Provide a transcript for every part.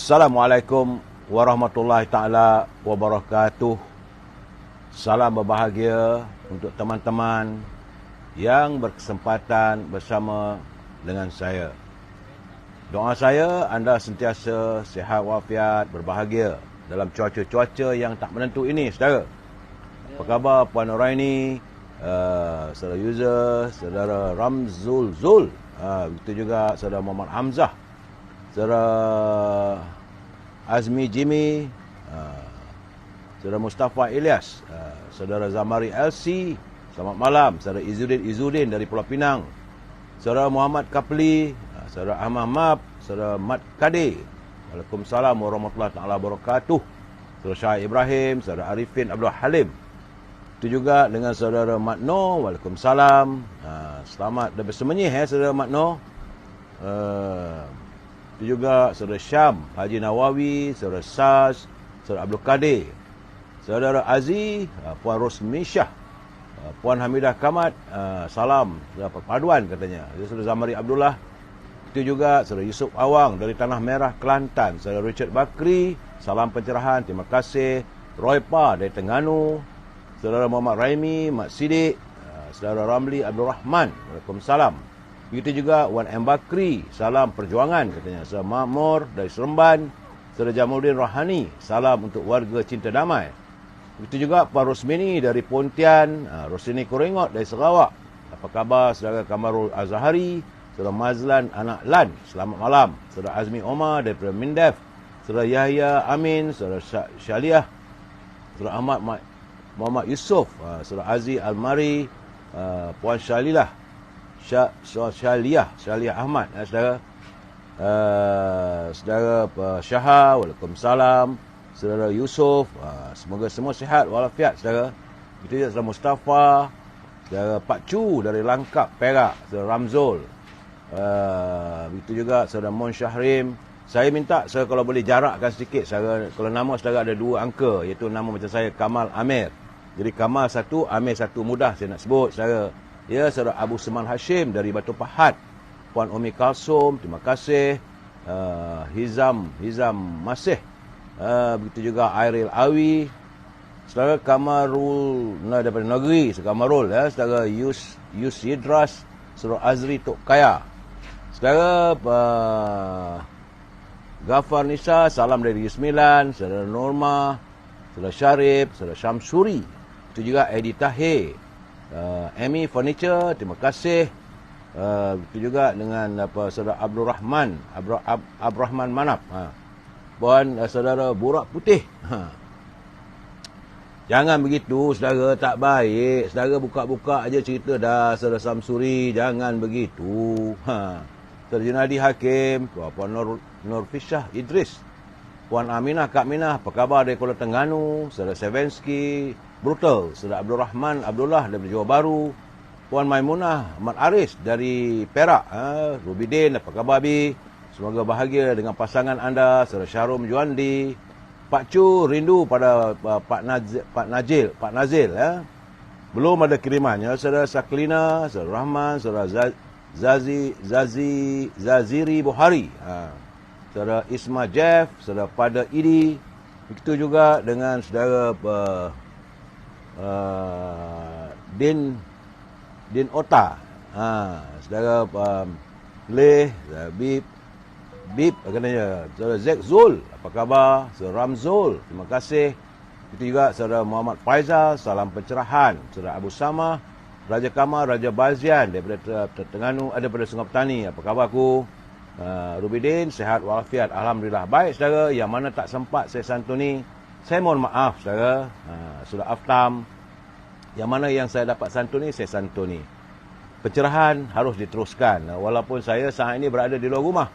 Assalamualaikum warahmatullahi taala wabarakatuh. Salam berbahagia untuk teman-teman yang berkesempatan bersama dengan saya. Doa saya anda sentiasa sihat walafiat, berbahagia dalam cuaca-cuaca yang tak menentu ini, saudara. Apa khabar Puan Nuraini, saudara User, saudara Ramzul Zul, begitu juga saudara Muhammad Hamzah, saudara Azmi Jimmy, saudara Mustafa Ilyas, saudara Zamari LC, selamat malam, saudara Izzuddin dari Pulau Pinang, saudara Muhammad Kapli, saudara Ahmad Mab, saudara Mat Kadir. Waalaikumsalam warahmatullahi taala wabarakatuh. Saudara Syah Ibrahim, saudara Arifin Abdul Halim. Itu juga dengan saudara Mat Noh. Waalaikumsalam. Selamat dan bersemenyih saudara Mat Noh. Itu juga saudara Syam Haji Nawawi, saudara Saz, saudara Abdul Kadir, saudara Aziz, Puan Rosmi Shah, Puan Hamidah Kamat, salam perpaduan katanya. Saudara Zamari Abdullah. Itu juga saudara Yusuf Awang dari Tanah Merah, Kelantan, saudara Richard Bakri, salam pencerahan, terima kasih. Roy Pa dari Terengganu, saudara Muhammad Raimi, Mat Sidik, saudara Ramli Abdul Rahman, Waalaikumsalam. Begitu juga Wan M. Bakri, salam perjuangan katanya. Saudara Makmur dari Seremban, saudara Jamuddin Rohani, salam untuk warga cinta damai. Begitu juga Puan Rosmini dari Pontian, Rosini Korengot dari Sarawak. Apa khabar saudara Kamarul Azhari, saudara Mazlan Anak Lan, selamat malam. Saudara Azmi Omar daripada Mindef, saudara Yahya Amin, saudara Syaliah, saudara Ahmad Muhammad Yusof, saudara Aziz Almari, Puan Syalilah, Syaliah Ahmad, saudara saudara Syahar, Waalaikumsalam, saudara Yusof, semoga semua sihat walafiat saudara. Itu juga saudara Mustafa, saudara Pak Chu dari Langkap, Perak, saudara Ramzul, begitu juga saudara Mon Syahrim. Saya minta saudara kalau boleh jarakkan sedikit saudara, kalau nama saudara ada 2 angka, iaitu nama macam saya Kamal Amir. Jadi Kamal 1, Amir 1, mudah saya nak sebut saudara. Ya, saudara Abu Seman Hashim dari Batu Pahat, Puan Umi Kalsum, terima kasih. Hizam Masih, begitu juga Airil Awi, saudara Kamarul daripada negeri, saudara Kamarul, saudara Yus Yidras, saudara Azri Tok Kaya, saudara Ghafar Nisa, salam dari Yusmilan, saudara Norma, saudara Syarif, saudara Syamsuri, itu juga Edi Tahir, Amy Furniture, terima kasih. Begitu juga dengan saudara Abdul Rahman, Abrahman Manap, Puan saudara Burak Putih. Jangan begitu saudara, tak baik. Saudara buka-buka aja cerita dah saudara Samsuri, jangan begitu. Saudara Junadi Hakim, Puan Nur Fisyah Idris, Puan Aminah Kak Minah, apa khabar dari Kuala Terengganu, saudara Sevensky Brutal, saudara Abdul Rahman Abdullah dari Johor Baru, Puan Maimunah Ahmad Aris dari Perak, Rubidin, apa khabar Bi? Semoga bahagia dengan pasangan anda, saudara Syarum Juandi. Pak Chu rindu pada Pak Nazil, belum ada kirimannya. Saudara Saklina, saudara Rahman, saudara Zaziri Buhari, saudara Isma Jeff, saudara Pada Idi. Begitu juga dengan saudara Din Ota, saudara Leh, Bib katanya, saudara Zek Zul, apa khabar? Saudara Ramzul, terima kasih. Itu juga saudara Muhammad Faizal, salam pencerahan. Saudara Abu Sama, Raja Kamal, Raja Bazian daripada Terengganu, daripada Sungai Petani, apa khabar aku? Rubidin, sihat walafiat, alhamdulillah. Baik saudara, yang mana tak sempat saya santuni, saya mohon maaf saudara. Saudara Aftam, yang mana yang saya dapat santuni, saya santuni. Pencerahan harus diteruskan, walaupun saya saat ini berada di luar rumah.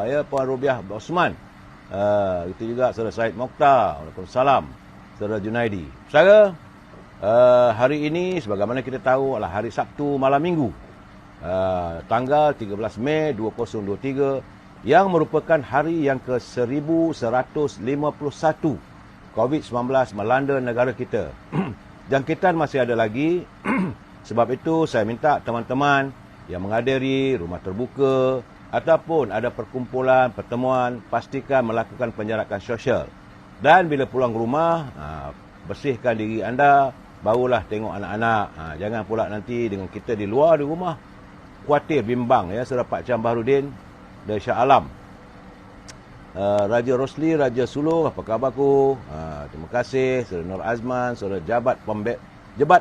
Ya, Puan Rubiah Osman, itu juga saudara Syed Mokhtar, Waalaikumsalam, saudara Junaidi. Saudara, hari ini sebagaimana kita tahu adalah hari Sabtu malam minggu, tanggal 13 Mei 2023, yang merupakan hari yang ke-1151 COVID-19 melanda negara kita. Jangkitan masih ada lagi. Sebab itu saya minta teman-teman yang menghadiri rumah terbuka, ataupun ada perkumpulan, pertemuan, pastikan melakukan penjarakan sosial. Dan bila pulang rumah, bersihkan diri anda, barulah tengok anak-anak. Jangan pula nanti dengan kita di luar di rumah, khawatir, bimbang. Ya, Saudara Pak Cam Baharudin dari Shah Alam. Raja Rosli, Raja Suluh, apa khabarku? Terima kasih. Saudara Nur Azman, Saudara Jebat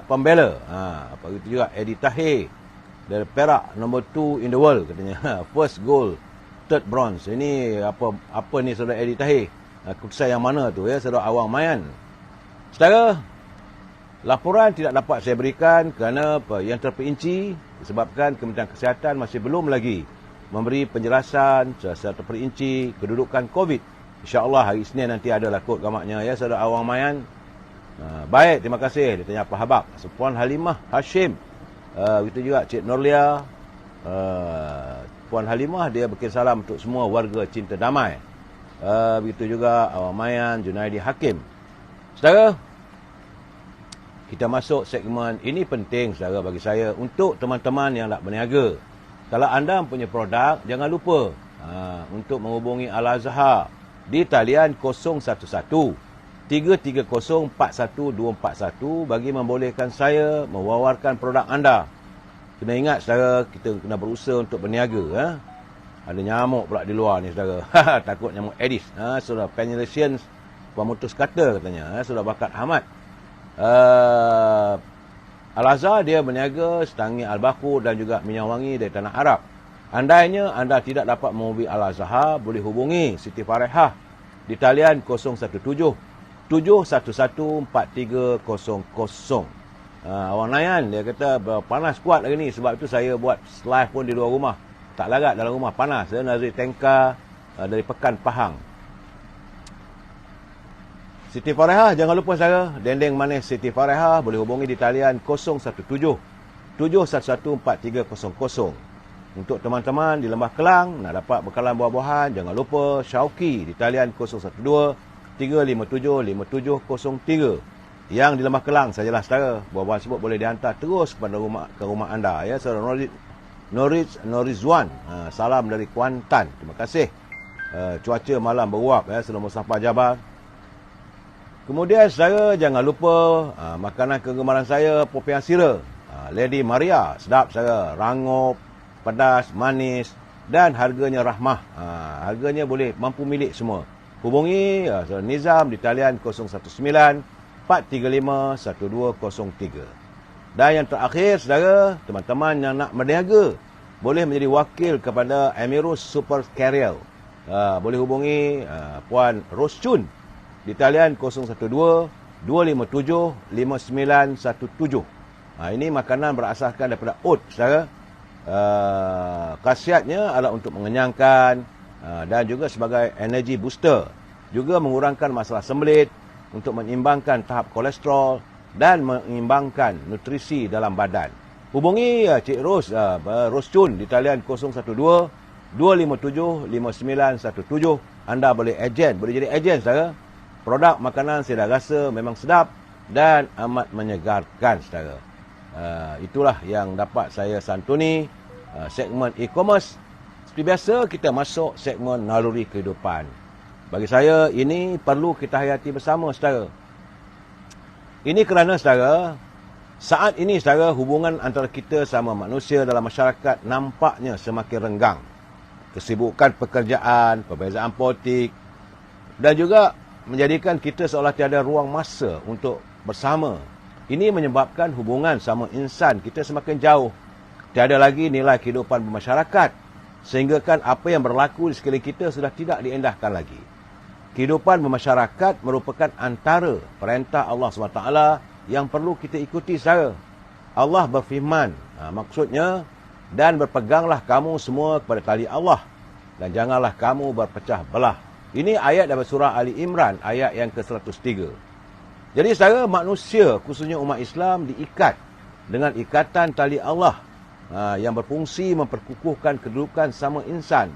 Pembela. Apa itu juga Eddie Tahir dari Perak, number 2 in the world katanya. First gold, third bronze. Ini apa ni Saudara Eddie Tahir? Keputusan yang mana tu ya, Saudara Awang Mayan? Saudara, laporan tidak dapat saya berikan kerana yang terperinci disebabkan Kementerian Kesihatan masih belum lagi memberi penjelasan secara terperinci kedudukan COVID. InsyaAllah hari Isnin nanti adalah kod gamaknya ya, Saudara Awang Mayan. Baik, terima kasih. Dia tanya apa habaq. Puan Halimah Hashim. Begitu juga Cik Norlia. Puan Halimah dia bikin salam untuk semua warga cinta damai. Begitu juga Awang Mayan, Junaidi Hakim. Saudara, kita masuk segmen ini penting saudara bagi saya untuk teman-teman yang nak berniaga. Kalau anda mempunyai produk, jangan lupa untuk menghubungi Al-Azhar di talian 011-330-41241 bagi membolehkan saya mewawarkan produk anda. Kena ingat saudara, kita kena berusaha untuk berniaga. Ada nyamuk pula di luar ni saudara. Takut nyamuk Aedes. Saudara Penelesians pemutus kata katanya. Saudara Bakat Ahmad. Al-Azhar dia berniaga setangi Al-Bakur dan juga minyak wangi dari tanah Arab. Andainya anda tidak dapat menghubungi Al-Azhar, boleh hubungi Siti Farehah di talian 017-711-4300. Awang Nayan dia kata panas kuat hari ni, sebab itu saya buat live pun di luar rumah. Tak larat dalam rumah, panas. Nazri Tengka dari Pekan Pahang. Siti Farehah, jangan lupa saya, dendeng manis Siti Farehah, boleh hubungi di talian 017-711-4300. Untuk teman-teman di Lembah Kelang, nak dapat bekalan buah-buahan, jangan lupa Syauki di talian 012-357-5703. Yang di Lembah Kelang sajalah saudara, buah-buahan tersebut boleh dihantar terus ke rumah anda. Ya, saudara Norizwan, salam dari Kuantan, terima kasih. Cuaca malam beruap ya, saudara Mustafa Jabar. Kemudian saudara jangan lupa makanan kegemaran saya, popiah sira. Lady Maria, sedap saudara. Rangup, pedas, manis dan harganya rahmah. Harganya boleh mampu milik semua. Hubungi saudara Nizam di talian 019-435-1203. Dan yang terakhir saudara, teman-teman yang nak berniaga boleh menjadi wakil kepada Emirus Super Carrier. Boleh hubungi Puan Roschun di talian 012-257-5917. Ini makanan berasaskan daripada oat, saudara. Khasiatnya adalah untuk mengenyangkan dan juga sebagai energy booster. Juga mengurangkan masalah sembelit, untuk menyeimbangkan tahap kolesterol dan menyeimbangkan nutrisi dalam badan. Hubungi Cik Roschun di talian 012-257-5917. Anda boleh jadi ejen, saudara. Produk makanan saya dah rasa memang sedap dan amat menyegarkan, saudara. Itulah yang dapat saya santuni segmen e-commerce. Seperti biasa, kita masuk segmen naluri kehidupan. Bagi saya, ini perlu kita hayati bersama, saudara. Ini kerana, saudara, saat ini, saudara, hubungan antara kita sama manusia dalam masyarakat nampaknya semakin renggang. Kesibukan pekerjaan, perbezaan politik dan juga menjadikan kita seolah tiada ruang masa untuk bersama. Ini menyebabkan hubungan sama insan kita semakin jauh. Tiada lagi nilai kehidupan bermasyarakat. Sehingga kan apa yang berlaku di sekeliling kita sudah tidak diendahkan lagi. Kehidupan bermasyarakat merupakan antara perintah Allah SWT yang perlu kita ikuti, saudara. Allah berfirman, maksudnya, dan berpeganglah kamu semua kepada tali Allah dan janganlah kamu berpecah belah. Ini ayat dari surah Ali Imran, ayat yang ke-103. Jadi saudara, manusia, khususnya umat Islam, diikat dengan ikatan tali Allah yang berfungsi memperkukuhkan kedudukan sama insan.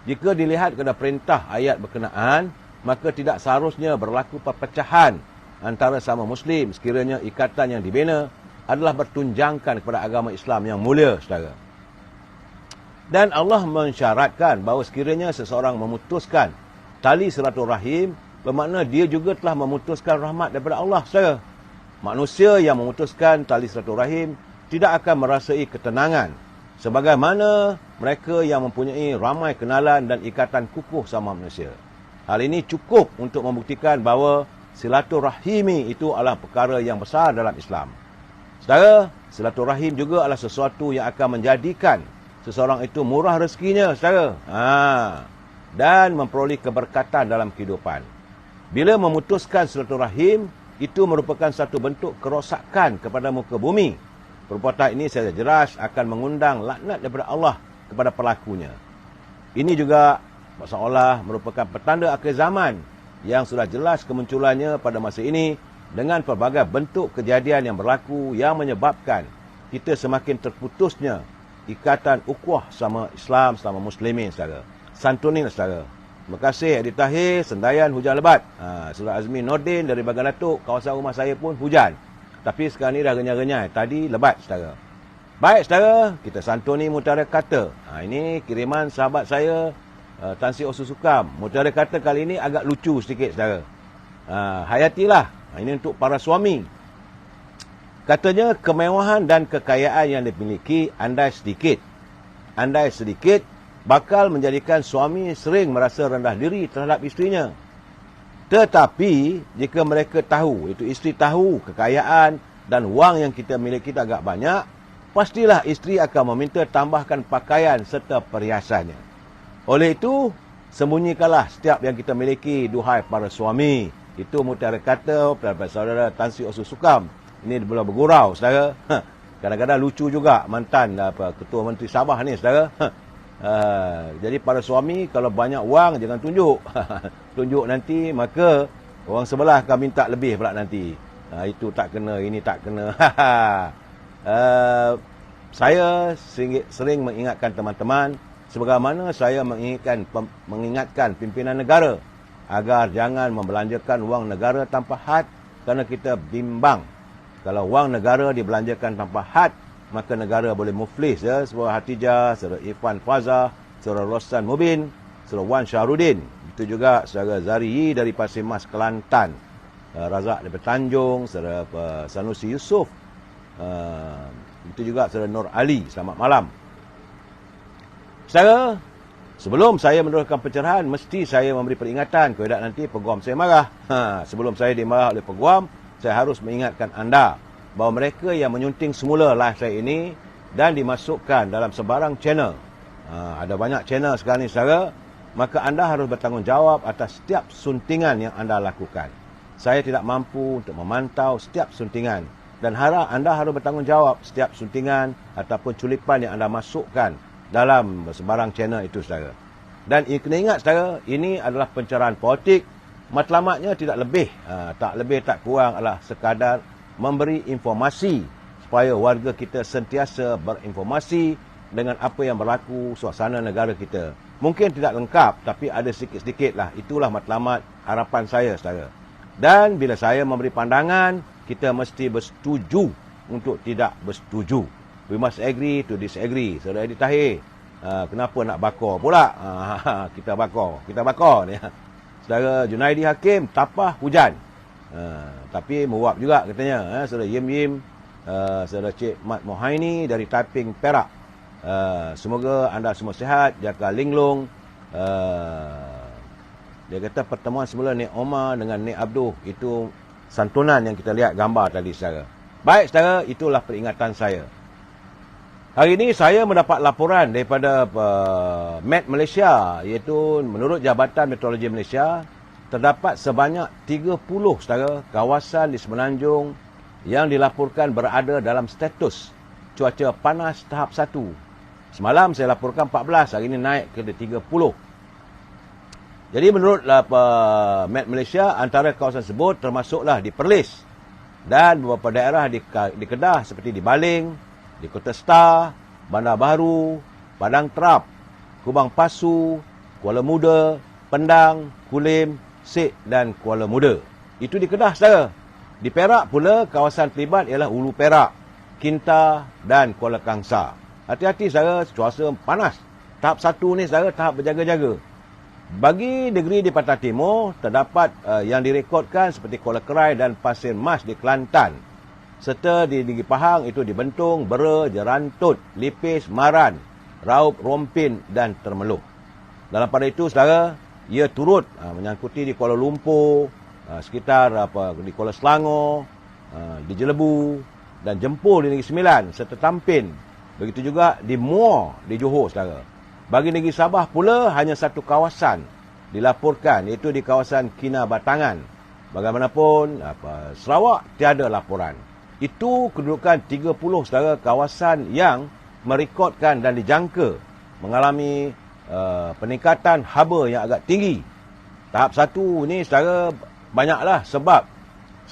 Jika dilihat kepada perintah ayat berkenaan, maka tidak seharusnya berlaku perpecahan antara sama Muslim sekiranya ikatan yang dibina adalah bertunjangkan kepada agama Islam yang mulia, saudara. Dan Allah mensyaratkan bahawa sekiranya seseorang memutuskan tali silaturahim, bermakna dia juga telah memutuskan rahmat daripada Allah, saudara. Manusia yang memutuskan tali silaturahim tidak akan merasai ketenangan sebagaimana mereka yang mempunyai ramai kenalan dan ikatan kukuh sama manusia. Hal ini cukup untuk membuktikan bahawa silaturahimi itu adalah perkara yang besar dalam Islam. Saudara, silaturahim juga adalah sesuatu yang akan menjadikan seseorang itu murah rezekinya, saudara. Dan memperoleh keberkatan dalam kehidupan. Bila memutuskan silaturahim, itu merupakan satu bentuk kerosakan kepada muka bumi. Perbuatan ini secara jelas akan mengundang laknat daripada Allah kepada pelakunya. Ini juga seolah merupakan petanda akhir zaman yang sudah jelas kemunculannya pada masa ini dengan pelbagai bentuk kejadian yang berlaku yang menyebabkan kita semakin terputusnya ikatan ukhuwah sama Islam, sama Muslimin, saudara. Santunin, saudara. Terima kasih Adik Tahir, Sendayan hujan lebat. Saudara Azmi Nordin dari Bagan Datuk, kawasan rumah saya pun hujan. Tapi sekarang ni dah renyai-renyai. Tadi lebat, saudara. Baik, saudara, kita santuni mutiara kata. Ini kiriman sahabat saya, Tan Sri Osu Sukam. Mutiara kata kali ini agak lucu sedikit, saudara. Hayatilah. Ini untuk para suami. Katanya, kemewahan dan kekayaan yang dimiliki andai sedikit, bakal menjadikan suami sering merasa rendah diri terhadap isterinya. Tetapi, jika mereka tahu, itu isteri tahu kekayaan dan wang yang kita miliki kita agak banyak, pastilah isteri akan meminta tambahkan pakaian serta perhiasannya. Oleh itu, sembunyikanlah setiap yang kita miliki, duhai para suami. Itu mutiara kata daripada saudara Tan Sri Osu Sukam. Ini dia boleh bergurau, saudara. Kadang-kadang lucu juga mantan Ketua Menteri Sabah ni, saudara. Jadi para suami, kalau banyak wang, jangan tunjuk. Tunjuk nanti, maka orang sebelah akan minta lebih pula nanti. Itu tak kena, ini tak kena. Saya sering mengingatkan teman-teman, sebagaimana saya mengingatkan pimpinan negara, agar jangan membelanjakan wang negara tanpa had, kerana kita bimbang. Kalau wang negara dibelanjakan tanpa had, maka negara boleh muflis. Saudara Hatijah, saudara Irfan Fazah, saudara Rostan Mubin, saudara Wan Syahrudin. Itu juga saudara Zari dari Pasir Mas, Kelantan. Razak daripada Tanjung, saudara Sanusi Yusof. Itu juga saudara Nur Ali. Selamat malam. Saudara, sebelum saya meneruskan pencerahan, mesti saya memberi peringatan. Kalau tidak nanti peguam saya marah. Sebelum saya dimarah oleh peguam, saya harus mengingatkan anda bahawa mereka yang menyunting semula live saya ini dan dimasukkan dalam sebarang channel. Ada banyak channel sekarang ni, saudara. Maka anda harus bertanggungjawab atas setiap suntingan yang anda lakukan. Saya tidak mampu untuk memantau setiap suntingan. Dan harap anda harus bertanggungjawab setiap suntingan ataupun culipan yang anda masukkan dalam sebarang channel itu, saudara. Dan kena ingat, saudara, ini adalah pencerahan politik. Matlamatnya tidak lebih, tak lebih tak kurang adalah sekadar memberi informasi supaya warga kita sentiasa berinformasi dengan apa yang berlaku suasana negara kita. Mungkin tidak lengkap, tapi ada sedikit-sedikit lah. Itulah matlamat harapan saya, saudara. Dan bila saya memberi pandangan, kita mesti bersetuju untuk tidak bersetuju. We must agree to disagree. Saudara Adik Tahir, kenapa nak bakar pula? Kita bakar ni. Saudara Junaidi Hakim, tapah hujan. Tapi meruap juga katanya. Saudara Yim, saudara Cik Mat Mohaini dari Taiping, Perak. Semoga anda semua sihat, jaga linglung. Dia kata pertemuan semula Nek Omar dengan Nek Abdul, itu santunan yang kita lihat gambar tadi, saudara. Baik, saudara, itulah peringatan saya. Hari ini saya mendapat laporan daripada Met Malaysia, iaitu menurut Jabatan Meteorologi Malaysia, terdapat sebanyak 30, saudara, kawasan di Semenanjung yang dilaporkan berada dalam status cuaca panas tahap 1. Semalam saya laporkan 14, hari ini naik ke 30. Jadi menurut Met Malaysia, antara kawasan tersebut termasuklah di Perlis dan beberapa daerah di Kedah seperti di Baling, di Kota Star, Bandar Baru, Padang Terap, Kubang Pasu, Kuala Muda, Pendang, Kulim, Sik dan Kuala Muda. Itu di Kedah, saudara. Di Perak pula, kawasan terlibat ialah Ulu Perak, Kinta dan Kuala Kangsar. Hati-hati, saudara, cuaca panas. Tahap 1 ni saudara, tahap berjaga-jaga. Bagi negeri di Pantai Timur, terdapat yang direkodkan seperti Kuala Kerai dan Pasir Mas di Kelantan. Serta di Negeri Pahang itu di Bentung, Bera, Jerantut, Lipis, Maran, Raup, Rompin dan Termeluh. Dalam pada itu, saudara, ia turut menyangkuti di Kuala Lumpur, sekitar di Kuala Selangor, di Jelebu dan Jempol di Negeri Sembilan serta Tampin. Begitu juga di Muar di Johor, saudara. Bagi Negeri Sabah pula hanya satu kawasan dilaporkan, iaitu di kawasan Kinabatangan. Bagaimanapun Sarawak tiada laporan. Itu kedudukan 30 saudara kawasan yang merekodkan dan dijangka mengalami peningkatan haba yang agak tinggi. Tahap 1 ni saudara banyaklah, sebab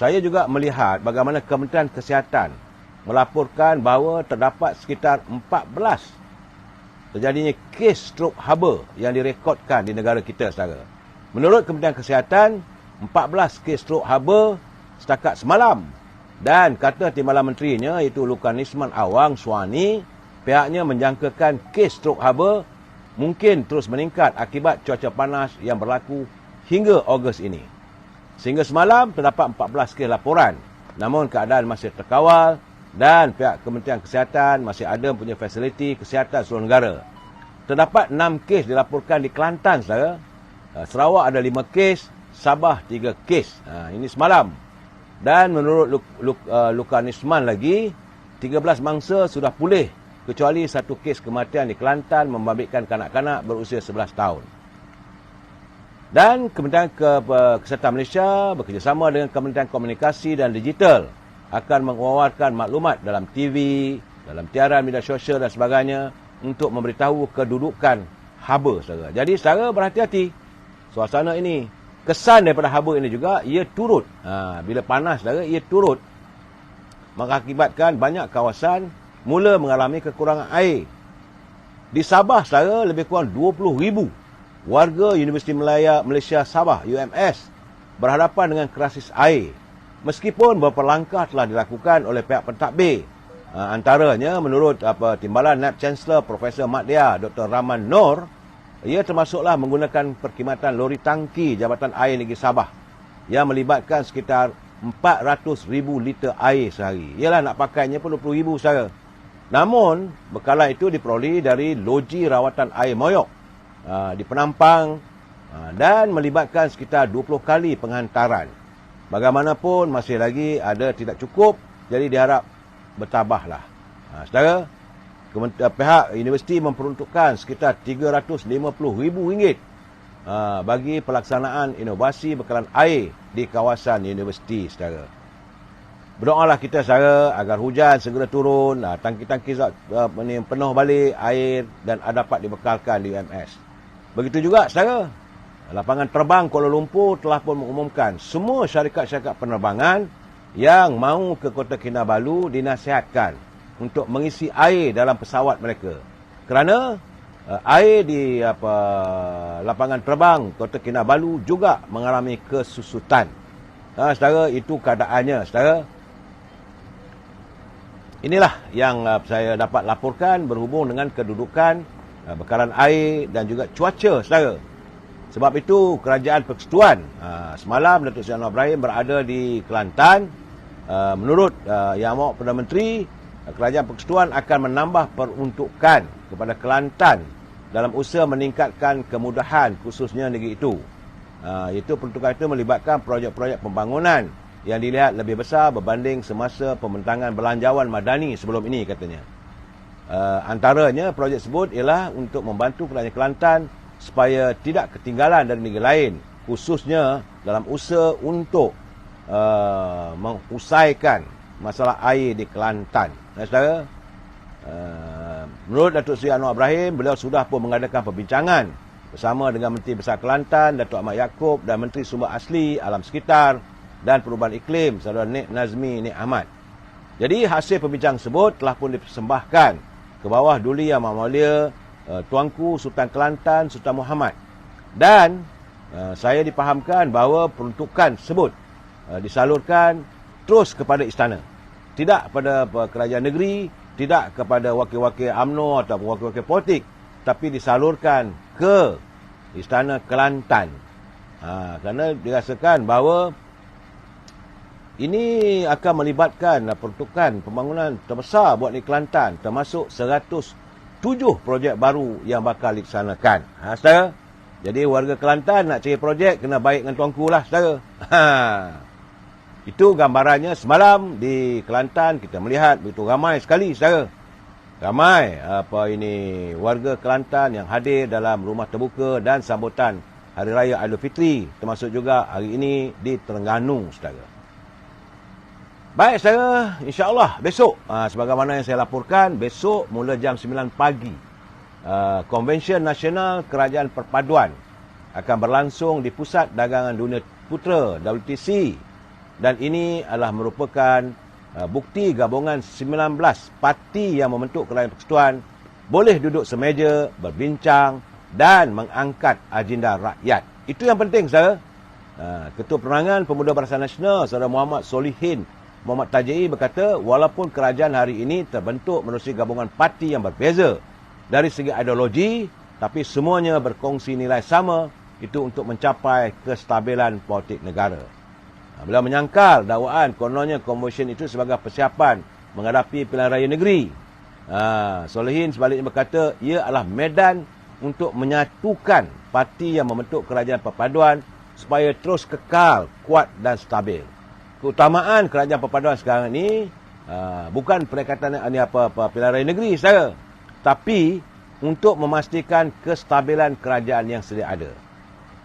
saya juga melihat bagaimana Kementerian Kesihatan melaporkan bahawa terdapat sekitar 14 terjadinya kes strok haba yang direkodkan di negara kita, saudara. Menurut Kementerian Kesihatan, 14 kes strok haba setakat semalam. Dan kata Timbalan Menterinya, iaitu Lukanisman Awang Suwani, pihaknya menjangkakan kes strok haba mungkin terus meningkat akibat cuaca panas yang berlaku hingga Ogos ini. Sehingga semalam terdapat 14 kes laporan. Namun keadaan masih terkawal dan pihak Kementerian Kesihatan masih ada punya fasiliti kesihatan seluruh negara. Terdapat 6 kes dilaporkan di Kelantan, saudara. Sarawak ada 5 kes, Sabah 3 kes. Ini semalam. Dan menurut Lukanisman lagi, 13 mangsa sudah pulih kecuali 1 kes kematian di Kelantan membabitkan kanak-kanak berusia 11 tahun. Dan Kementerian Kesihatan Malaysia bekerjasama dengan Kementerian Komunikasi dan Digital akan mengeluarkan maklumat dalam TV, dalam tiaran media sosial dan sebagainya untuk memberitahu kedudukan haba, saudara. Jadi, saudara berhati-hati. Suasana ini, kesan daripada haba ini juga, ia turut. Bila panas, saudara, ia turut mengakibatkan banyak kawasan mula mengalami kekurangan air. Di Sabah, saudara, lebih kurang 20,000 warga Universiti Malaysia Sabah, UMS, berhadapan dengan krisis air. Meskipun beberapa langkah telah dilakukan oleh pihak pentadbir. Antaranya, menurut Timbalan Naib Chancellor Profesor Madya Dr. Rahman Noor, ia termasuklah menggunakan perkhidmatan lori tangki Jabatan Air Negeri Sabah yang melibatkan sekitar 400,000 liter air sehari. Ialah nak pakainya pun 20,000, saudara. Namun, bekalan itu diperoleh dari loji rawatan air Moyok di Penampang dan melibatkan sekitar 20 kali penghantaran. Bagaimanapun masih lagi ada tidak cukup, jadi diharap bertambahlah. Saudara, pihak universiti memperuntukkan sekitar RM350,000 bagi pelaksanaan inovasi bekalan air di kawasan universiti, saudara. Berdoalah kita, saudara, agar hujan segera turun, tangki-tangki penuh balik air dan dapat dibekalkan di UMS. Begitu juga, saudara, lapangan terbang Kuala Lumpur telah pun mengumumkan semua syarikat-syarikat penerbangan yang mahu ke Kota Kinabalu dinasihatkan untuk mengisi air dalam pesawat mereka. Kerana air di lapangan terbang Kota Kinabalu juga mengalami kesusutan. Saudara, itu keadaannya, saudara. Inilah yang saya dapat laporkan berhubung dengan kedudukan bekalan air dan juga cuaca, saudara. Sebab itu, Kerajaan Persekutuan, semalam Datuk Seri Anwar Ibrahim berada di Kelantan. Menurut Yang Amat Perdana Menteri, Kerajaan Persekutuan akan menambah peruntukan kepada Kelantan dalam usaha meningkatkan kemudahan khususnya negeri itu. Iaitu peruntukan itu melibatkan projek-projek pembangunan yang dilihat lebih besar berbanding semasa pembentangan belanjawan madani sebelum ini, katanya. Antaranya, projek tersebut ialah untuk membantu Kerajaan Kelantan supaya tidak ketinggalan dari negeri lain, khususnya dalam usaha untuk mengusaikan masalah air di Kelantan. Saudara, menurut Datuk Seri Anwar Ibrahim, beliau sudah pun mengadakan perbincangan bersama dengan Menteri Besar Kelantan, Datuk Ahmad Yaakob, dan Menteri Sumber Asli, Alam Sekitar dan Perubahan Iklim, Saudara Nik Nazmi Nik Ahmad. Jadi, hasil perbincangan tersebut telah pun dipersembahkan ke bawah Duli Yang Amat Mulia Tuanku Sultan Kelantan, Sultan Muhammad. Dan saya dipahamkan bahawa peruntukan tersebut disalurkan terus kepada istana. Tidak kepada kerajaan negeri, tidak kepada wakil-wakil UMNO atau wakil-wakil politik. tapi disalurkan ke Istana Kelantan. Kerana dirasakan bahawa ini akan melibatkan peruntukan pembangunan terbesar buat di Kelantan, termasuk 107 projek baru yang bakal dilaksanakan. Saudara, jadi warga Kelantan nak cari projek kena baik dengan tuanku lah, saudara. Itu gambarannya semalam di Kelantan. Kita melihat begitu ramai sekali, saudara. Ramai warga Kelantan yang hadir dalam rumah terbuka dan sambutan Hari Raya Aidilfitri, termasuk juga hari ini di Terengganu, saudara. Baik, saudara, insya-Allah besok, sebagaimana yang saya laporkan, besok mula jam 9 pagi, Konvensyen Nasional Kerajaan Perpaduan akan berlangsung di Pusat Dagangan Dunia Putera WTC, dan ini adalah merupakan bukti gabungan 19 parti yang membentuk Kerajaan Persekutuan boleh duduk semeja, berbincang dan mengangkat agenda rakyat. Itu yang penting, saudara. Ketua Penerangan Pemuda Barisan Nasional, Saudara Muhammad Solihin Muhammad Taji'i berkata, walaupun kerajaan hari ini terbentuk menerusi gabungan parti yang berbeza dari segi ideologi, tapi semuanya berkongsi nilai sama, itu untuk mencapai kestabilan politik negara. Beliau menyangkal dakwaan kononnya konvensyen itu sebagai persiapan menghadapi pilihan raya negeri. Solihin sebaliknya berkata, ia adalah medan untuk menyatukan parti yang membentuk kerajaan perpaduan supaya terus kekal, kuat dan stabil. Keutamaan kerajaan perpaduan sekarang ini bukan pendekatan pilihan raya negeri, saudara, tapi untuk memastikan kestabilan kerajaan yang sedia ada.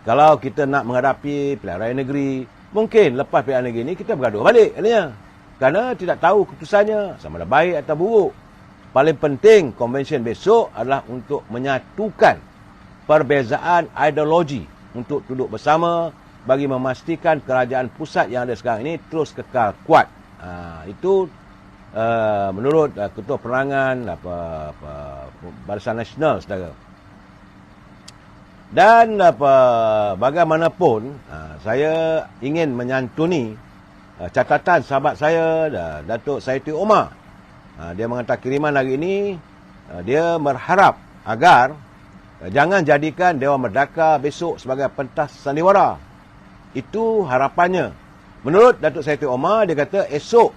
Kalau kita nak menghadapi pilihan raya negeri, mungkin lepas pilihan negeri ini kita bergaduh balik, katanya. Kerana tidak tahu keputusannya sama ada baik atau buruk. Paling penting konvensyen besok adalah untuk menyatukan perbezaan ideologi untuk duduk bersama bagi memastikan kerajaan pusat yang ada sekarang ini terus kekal kuat. Itu menurut Ketua Penerangan Barisan Nasional, saudara. Dan bagaimanapun, saya ingin menyantuni catatan sahabat saya, Datuk Saiti Omar. Dia menghantar kiriman hari ini, dia berharap agar jangan jadikan Dewan Merdeka besok sebagai pentas sandiwara. Itu harapannya. Menurut Datuk Saiti Omar, dia kata esok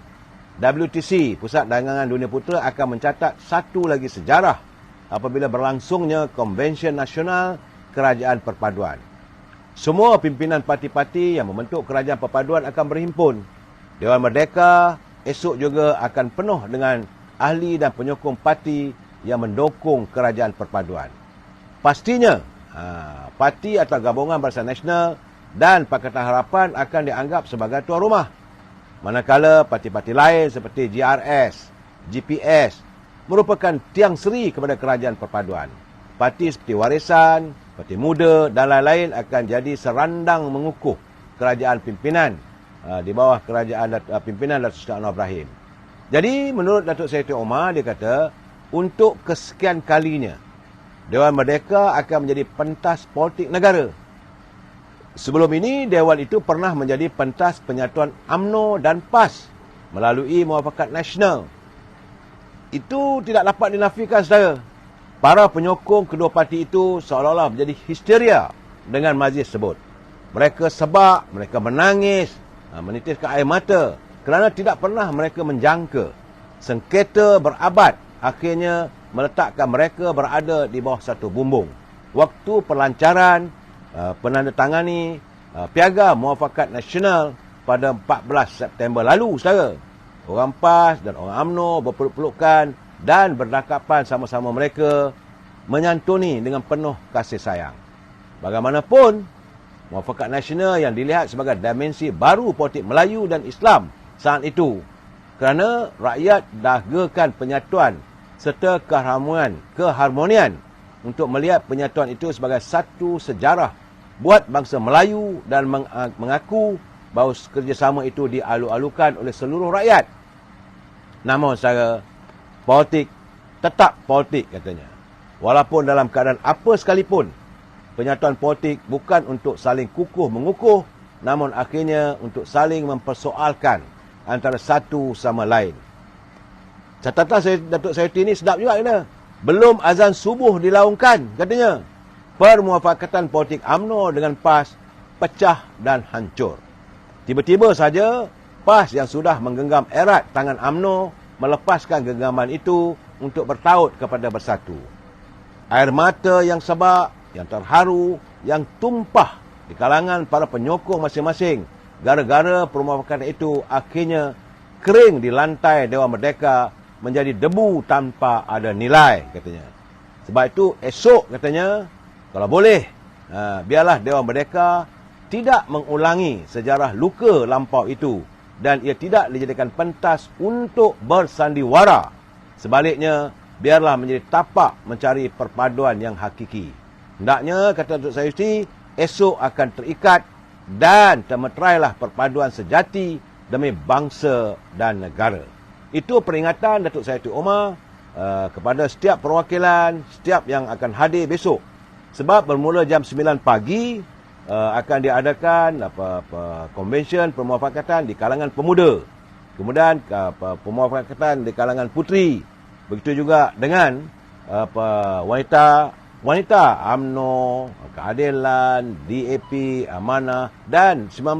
WTC, Pusat Dagangan Dunia Putera, akan mencatat satu lagi sejarah apabila berlangsungnya Konvensyen Nasional Kerajaan Perpaduan. Semua pimpinan parti-parti yang membentuk Kerajaan Perpaduan akan berhimpun. Dewan Merdeka esok juga akan penuh dengan ahli dan penyokong parti yang mendukung Kerajaan Perpaduan. Pastinya, parti atau gabungan Barisan Nasional dan Pakatan Harapan akan dianggap sebagai tuan rumah. Manakala parti-parti lain seperti GRS, GPS merupakan tiang seri kepada Kerajaan Perpaduan. Parti seperti Warisan, Parti Muda dan lain-lain akan jadi serandang mengukuh kerajaan pimpinan di bawah kerajaan pimpinan Datuk Seri Anwar Ibrahim. Jadi, menurut Datuk Seri Omar, dia kata, untuk kesekian kalinya, Dewan Merdeka akan menjadi pentas politik negara. Sebelum ini, Dewan itu pernah menjadi pentas penyatuan UMNO dan PAS melalui Muafakat Nasional. Itu tidak dapat dinafikan, saudara. Para penyokong kedua parti itu seolah-olah menjadi histeria dengan majlis tersebut. Mereka sebab, mereka menangis, menitiskan air mata kerana tidak pernah mereka menjangka sengketa berabad akhirnya meletakkan mereka berada di bawah satu bumbung. Waktu pelancaran penandatangani Piagam Muafakat Nasional pada 14 September lalu, saudara, orang PAS dan orang UMNO berpeluk-pelukan dan berdekapan sama-sama mereka menyantuni dengan penuh kasih sayang. Bagaimanapun, Muafakat Nasional yang dilihat sebagai dimensi baru politik Melayu dan Islam saat itu, kerana rakyat dahgakan penyatuan serta keharmonian untuk melihat penyatuan itu sebagai satu sejarah buat bangsa Melayu dan mengaku bahawa kerjasama itu dialu-alukan oleh seluruh rakyat. Namun secara politik, tetap politik, katanya. Walaupun dalam keadaan apa sekalipun, penyatuan politik bukan untuk saling kukuh-mengukuh, namun akhirnya untuk saling mempersoalkan antara satu sama lain. Catatan Datuk Saiti ini sedap juga, kena. Belum azan subuh dilaungkan, katanya. Permuafakatan politik UMNO dengan PAS pecah dan hancur. Tiba-tiba saja, PAS yang sudah menggenggam erat tangan UMNO melepaskan genggaman itu untuk bertaut kepada bersatu. Air mata yang sebab, yang terharu, yang tumpah di kalangan para penyokong masing-masing gara-gara permuafakatan itu akhirnya kering di lantai Dewan Merdeka menjadi debu tanpa ada nilai, katanya. Sebab itu esok, katanya, kalau boleh, biarlah Dewan Merdeka tidak mengulangi sejarah luka lampau itu dan ia tidak dijadikan pentas untuk bersandiwara. Sebaliknya, biarlah menjadi tapak mencari perpaduan yang hakiki. Hendaknya, kata Datuk Sayuti, esok akan terikat dan termeterailah perpaduan sejati demi bangsa dan negara. Itu peringatan Datuk Sayuti Omar kepada setiap perwakilan, setiap yang akan hadir besok. Sebab bermula jam 9 pagi akan diadakan konvensyen permuafakatan di kalangan pemuda. Kemudian permuafakatan di kalangan puteri. Begitu juga dengan wanita UMNO, Keadilan, DAP, Amanah dan 19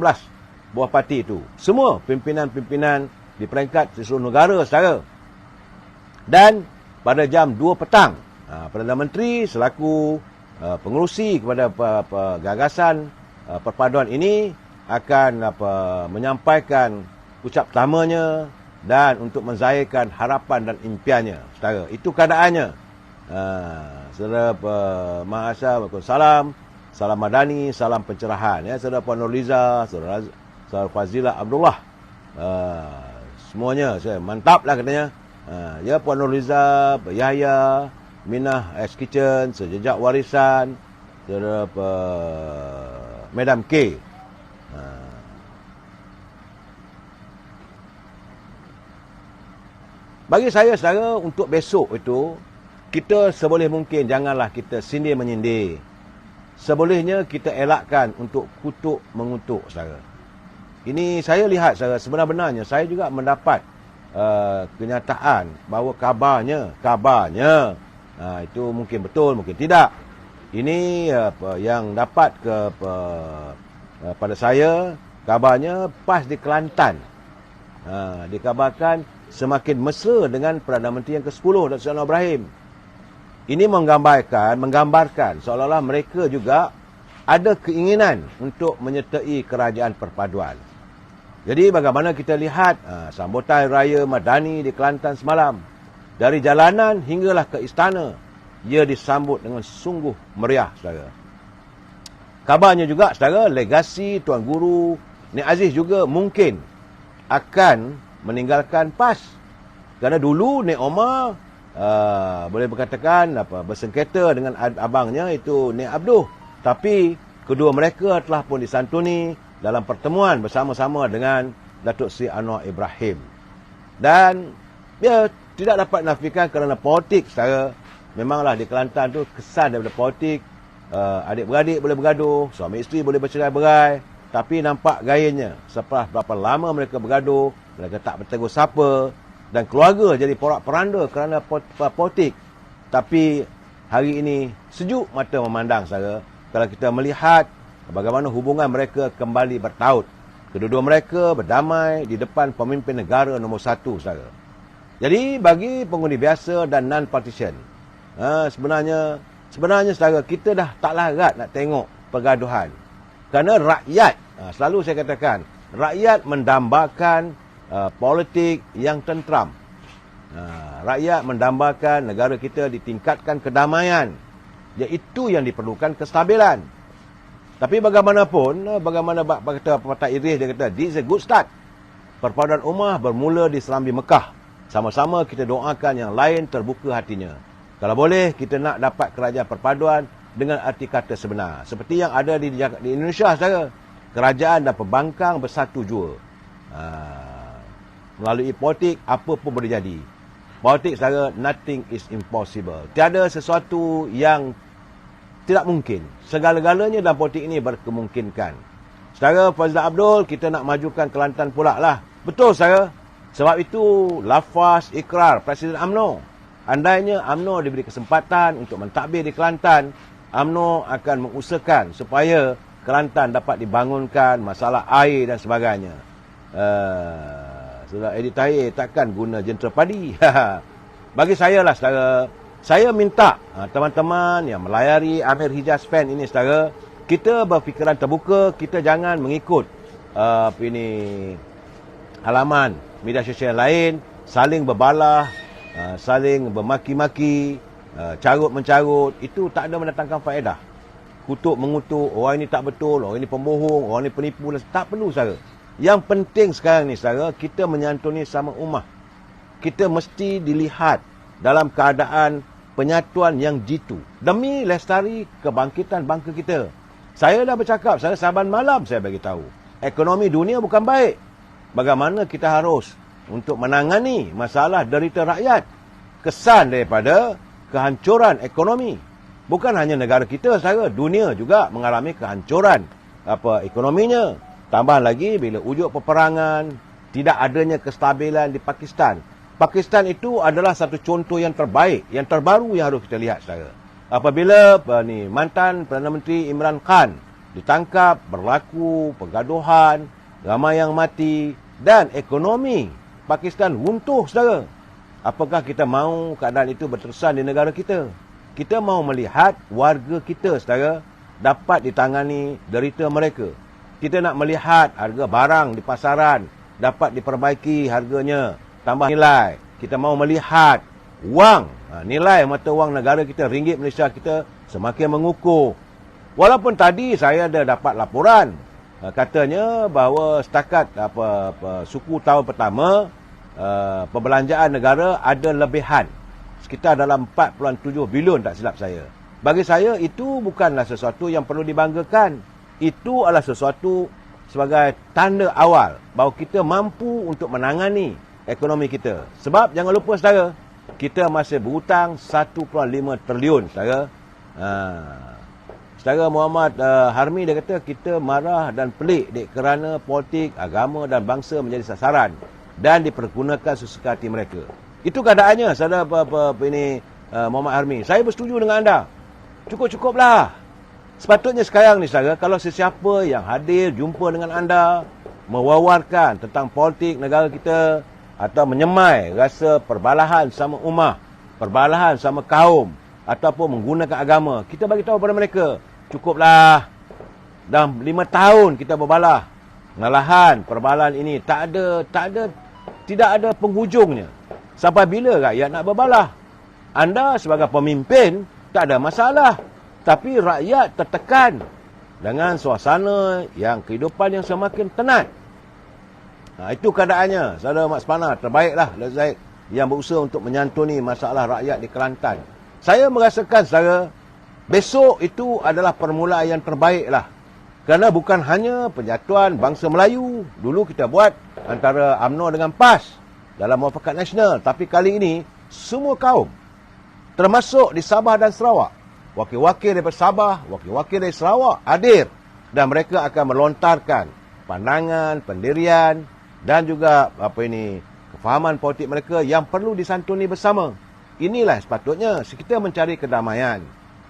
buah parti itu. Semua pimpinan-pimpinan di peringkat di seluruh negara, saudara. Dan pada jam 2 petang, Perdana Menteri selaku pengerusi kepada gagasan perpaduan ini akan menyampaikan ucap pertamanya dan untuk menzahirkan harapan dan impiannya, saudara. Itu keadaannya. Saudara Mahasya, Waalaikumsalam, salam madani, salam pencerahan. Ya, saudara Puan Nurliza, saudara Fazila Abdullah. Semuanya, mantap lah katanya. Ya, Puan Nurliza, Yahya, Minah S Kitchen, Sejejak Warisan, saudara Madam K. Bagi saya, saudara, untuk besok itu, kita seboleh mungkin janganlah kita sindir menyindir. Sebolehnya kita elakkan untuk kutuk mengutuk, saudara. Ini saya lihat, saudara, sebenar-benarnya saya juga mendapat kenyataan bahawa kabarnya itu mungkin betul, mungkin tidak. Ini yang dapat pada saya, kabarnya PAS di Kelantan dikabarkan semakin mesra dengan Perdana Menteri yang ke-10, Dr. Seri Anwar Ibrahim. Ini menggambarkan seolah-olah mereka juga ada keinginan untuk menyertai kerajaan perpaduan. Jadi bagaimana kita lihat sambutan Raya Madani di Kelantan semalam. Dari jalanan hinggalah ke istana, ia disambut dengan sungguh meriah, saudara. Kabarnya juga, saudara, legasi Tuan Guru Nik Aziz juga mungkin akan meninggalkan PAS. Kerana dulu Nik Omar boleh berkatakan bersengketa dengan abangnya itu Nik Abduh. Tapi kedua mereka telah pun disantuni dalam pertemuan bersama-sama dengan Datuk Seri Anwar Ibrahim. Dan ya, tidak dapat nafikan kerana politik, saudara. Memanglah di Kelantan tu kesan daripada politik. Adik-beradik boleh bergaduh, suami isteri boleh bercerai-berai. Tapi nampak gayanya, setelah berapa lama mereka bergaduh, mereka tak bertegur sapa. Dan keluarga jadi porak-poranda kerana politik. Tapi hari ini sejuk mata memandang, saudara. Kalau kita melihat bagaimana hubungan mereka kembali bertaut. Kedua-dua mereka berdamai di depan pemimpin negara nombor 1, saudara. Jadi bagi pengundi biasa dan non-partisan, sebenarnya saudara, kita dah tak larat nak tengok pergaduhan. Kerana rakyat, selalu saya katakan, rakyat mendambakan politik yang tenteram. Rakyat mendambakan negara kita ditingkatkan kedamaian. Iaitu yang diperlukan kestabilan. Tapi bagaimanapun, bagaimana kata Patah Iris, dia kata, this is a good start. Perpaduan ummah bermula di Serambi Mekah. Sama-sama kita doakan yang lain terbuka hatinya. Kalau boleh, kita nak dapat kerajaan perpaduan dengan arti kata sebenar. Seperti yang ada di Indonesia, saudara. Kerajaan dan pembangkang bersatu jua. Melalui politik, apa pun boleh jadi. Politik, saudara, nothing is impossible. Tiada sesuatu yang tidak mungkin. Segala-galanya dalam politik ini berkemungkinkan. Saudara Fazlul Abdul, kita nak majukan Kelantan pula lah. Betul, saudara. Sebab itu, lafaz ikrar Presiden UMNO andainya UMNO diberi kesempatan untuk mentadbir di Kelantan, UMNO akan mengusahakan supaya Kelantan dapat dibangunkan, masalah air dan sebagainya. Saudara Edi Tahir takkan guna jentera padi. Bagi saya lah, saudara, saya minta teman-teman yang melayari Amir Hijaz Fan ini, saudara, kita berfikiran terbuka, kita jangan mengikut halaman media sosial lain, saling berbalah, saling bermaki-maki, carut-mencarut, itu tak ada mendatangkan faedah. Kutuk-mengutuk, orang ini tak betul, orang ini pembohong, orang ini penipu, tak perlu, saudara. Yang penting sekarang ni, saudara, kita menyantuni sama ummah. Kita mesti dilihat dalam keadaan penyatuan yang jitu demi lestari kebangkitan bangsa kita. Saya dah bercakap, saya saban malam saya bagi tahu, ekonomi dunia bukan baik. Bagaimana kita harus untuk menangani masalah derita rakyat, kesan daripada kehancuran ekonomi. Bukan hanya negara kita, saudara, dunia juga mengalami kehancuran ekonominya. Tambah lagi bila ujuk peperangan, tidak adanya kestabilan di Pakistan. Pakistan itu adalah satu contoh yang terbaik, yang terbaru yang harus kita lihat, saudara. Apabila mantan Perdana Menteri Imran Khan ditangkap, berlaku pergaduhan, ramai yang mati, dan ekonomi Pakistan runtuh, saudara. Apakah kita mahu keadaan itu berterusan di negara kita? Kita mahu melihat warga kita, saudara, dapat ditangani derita mereka. Kita nak melihat harga barang di pasaran dapat diperbaiki harganya, tambah nilai. Kita mahu melihat wang, nilai mata wang negara kita, ringgit Malaysia kita semakin mengukuh. Walaupun tadi saya ada dapat laporan, katanya bahawa setakat suku tahun pertama, perbelanjaan negara ada lebihan sekitar dalam 4.7 bilion, tak silap saya. Bagi saya itu bukanlah sesuatu yang perlu dibanggakan. Itu adalah sesuatu sebagai tanda awal bahawa kita mampu untuk menangani ekonomi kita. Sebab jangan lupa, saudara, kita masih berhutang 1.5 triliun, saudara. Saudara Muhammad Harmi, dia kata kita marah dan pelik kerana politik, agama dan bangsa menjadi sasaran dan dipergunakan sesuka hati mereka. Itu keadaannya, saudara Muhammad Harmi. Saya bersetuju dengan anda. Cukup-cukuplah. Sepatutnya sekarang ni, saudara, kalau sesiapa yang hadir jumpa dengan anda, mewawarkan tentang politik negara kita, atau menyemai rasa perbalahan sama ummah, perbalahan sama kaum, ataupun menggunakan agama, kita bagi tahu kepada mereka, cukuplah. Dah 5 tahun kita berbalah. Malahan perbalahan ini tidak ada penghujungnya. Sampai bila rakyat nak berbalah? Anda sebagai pemimpin tak ada masalah, tapi rakyat tertekan dengan suasana yang kehidupan yang semakin tenat. Itu keadaannya, saudara Mat Sepana. Terbaiklah Zaid yang berusaha untuk menyantuni masalah rakyat di Kelantan. Saya merasakan, saudara, besok itu adalah permulaan yang terbaiklah. Kerana bukan hanya penyatuan bangsa Melayu, dulu kita buat antara UMNO dengan PAS dalam Muafakat Nasional, tapi kali ini semua kaum, termasuk di Sabah dan Sarawak, wakil-wakil daripada Sabah, wakil-wakil dari Sarawak hadir, dan mereka akan melontarkan pandangan, pendirian dan juga kefahaman politik mereka yang perlu disantuni bersama. Inilah sepatutnya kita mencari kedamaian.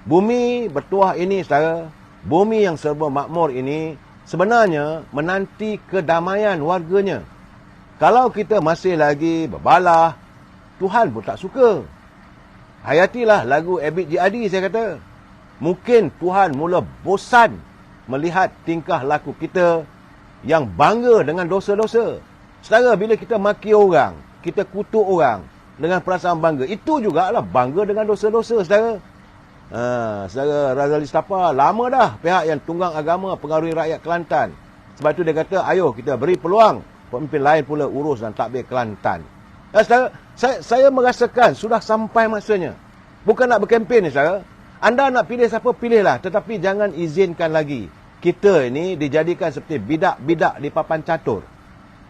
Bumi bertuah ini, saudara, bumi yang serba makmur ini sebenarnya menanti kedamaian warganya. Kalau kita masih lagi berbalah, Tuhan pun tak suka. Hayatilah lagu Abid J.Adi, saya kata. Mungkin Tuhan mula bosan melihat tingkah laku kita yang bangga dengan dosa-dosa. Saudara, bila kita maki orang, kita kutuk orang dengan perasaan bangga, itu jugalah bangga dengan dosa-dosa, saudara. Saudara Razali Stapa, lama dah pihak yang tunggang agama pengaruhi rakyat Kelantan. Sebab itu dia kata, ayo kita beri peluang pemimpin lain pula urus dan takbir Kelantan. Saudara, saya merasakan sudah sampai masanya. Bukan nak berkempen ni, saudara. Anda nak pilih siapa, pilihlah. Tetapi jangan izinkan lagi kita ini dijadikan seperti bidak-bidak di papan catur.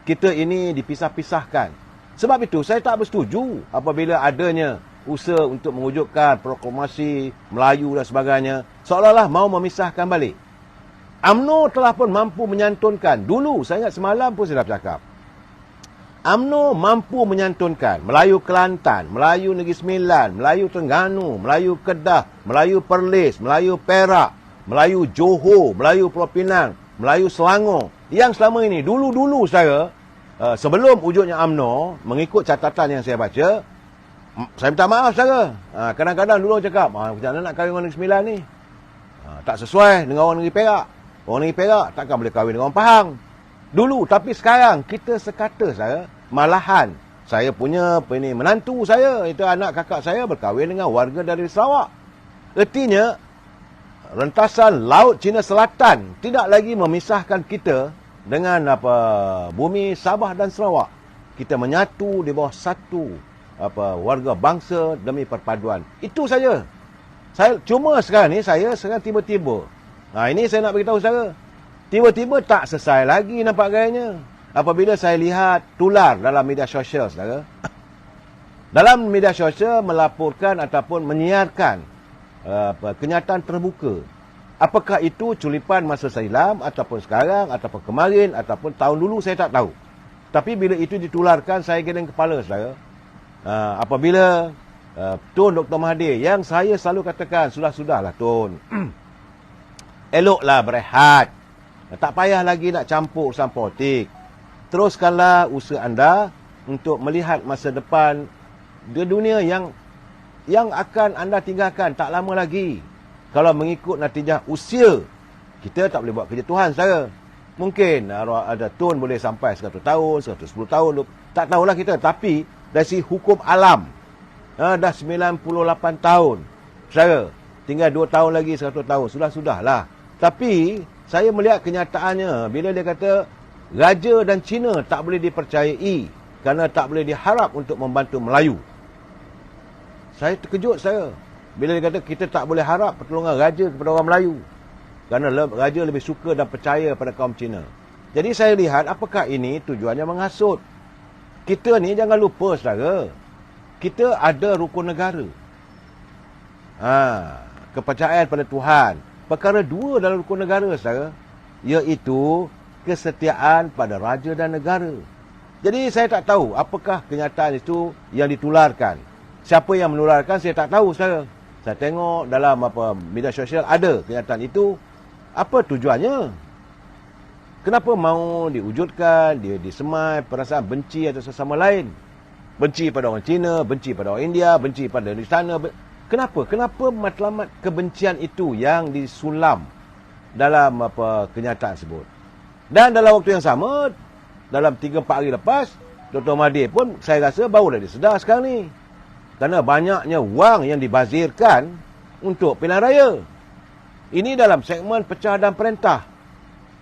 Kita ini dipisah-pisahkan. Sebab itu saya tak bersetuju apabila adanya usaha untuk mewujudkan proklamasi Melayu dan sebagainya, seolah-olah mahu memisahkan balik. UMNO telah pun mampu menyantunkan. Dulu, saya ingat semalam pun saya dah bercakap. UMNO mampu menyantunkan Melayu Kelantan, Melayu Negeri Sembilan, Melayu Terengganu, Melayu Kedah, Melayu Perlis, Melayu Perak, Melayu Johor, Melayu Pulau Pinang, Melayu Selangor. Yang selama ini, dulu-dulu saya, sebelum wujudnya UMNO, mengikut catatan yang saya baca, saya minta maaf saudara. Kadang-kadang dulu cakap, macam mana nak kahwin orang Negeri Sembilan ni? Tak sesuai dengan orang Negeri Perak. Orang Negeri Perak takkan boleh kahwin dengan orang Pahang. Dulu, tapi sekarang kita sekata saya, malahan saya punya menantu saya, itu anak kakak saya berkahwin dengan warga dari Sarawak. Artinya, rentasan Laut Cina Selatan tidak lagi memisahkan kita dengan bumi Sabah dan Sarawak. Kita menyatu di bawah satu warga bangsa demi perpaduan. Itu saja. Saya cuma sekarang ni saya tiba-tiba. Ini saya nak beritahu saudara. Tiba-tiba tak selesai lagi nampak gayanya. Apabila saya lihat tular dalam media sosial saudara. Dalam media sosial melaporkan ataupun menyiarkan kenyataan terbuka. Apakah itu culipan masa silam ataupun sekarang ataupun kemarin ataupun tahun dulu saya tak tahu. Tapi bila itu ditularkan saya geleng kepala saudara. Apabila Tun Dr. Mahathir yang saya selalu katakan sudahlah Tun. Eloklah berehat. Tak payah lagi nak campur urusan politik. Teruskanlah usaha anda untuk melihat masa depan di dunia yang akan anda tinggalkan tak lama lagi. Kalau mengikut natijah usia, kita tak boleh buat kerja Tuhan saudara. Mungkin ada Tun boleh sampai 100 tahun, 110 tahun, tak tahulah kita. Tapi dari segi hukum alam, dah 98 tahun. Saudara, tinggal 2 tahun lagi 100 tahun. Sudahlah. Tapi saya melihat kenyataannya bila dia kata Raja dan Cina tak boleh dipercayai kerana tak boleh diharap untuk membantu Melayu. Saya terkejut saya. Bila dia kata kita tak boleh harap pertolongan Raja kepada orang Melayu. Kerana Raja lebih suka dan percaya pada kaum Cina. Jadi saya lihat apakah ini tujuannya menghasut. Kita ni jangan lupa saudara. Kita ada rukun negara. Kepercayaan pada Tuhan. Perkara dua dalam rukun negara saudara, iaitu kesetiaan pada raja dan negara. Jadi saya tak tahu apakah kenyataan itu yang ditularkan. Siapa yang menularkan saya tak tahu saudara. Saya tengok dalam media sosial ada kenyataan itu. Apa tujuannya? Kenapa mau diwujudkan, dia disemai perasaan benci atau sesama lain? Benci pada orang Cina, benci pada orang India, benci pada di sana. Kenapa? Kenapa matlamat kebencian itu yang disulam dalam kenyataan tersebut? Dan dalam waktu yang sama, dalam 3-4 hari lepas, Dr. Mahathir pun saya rasa baru dah disedar sekarang ni. Kerana banyaknya wang yang dibazirkan untuk pilihan raya. Ini dalam segmen pecah dan perintah.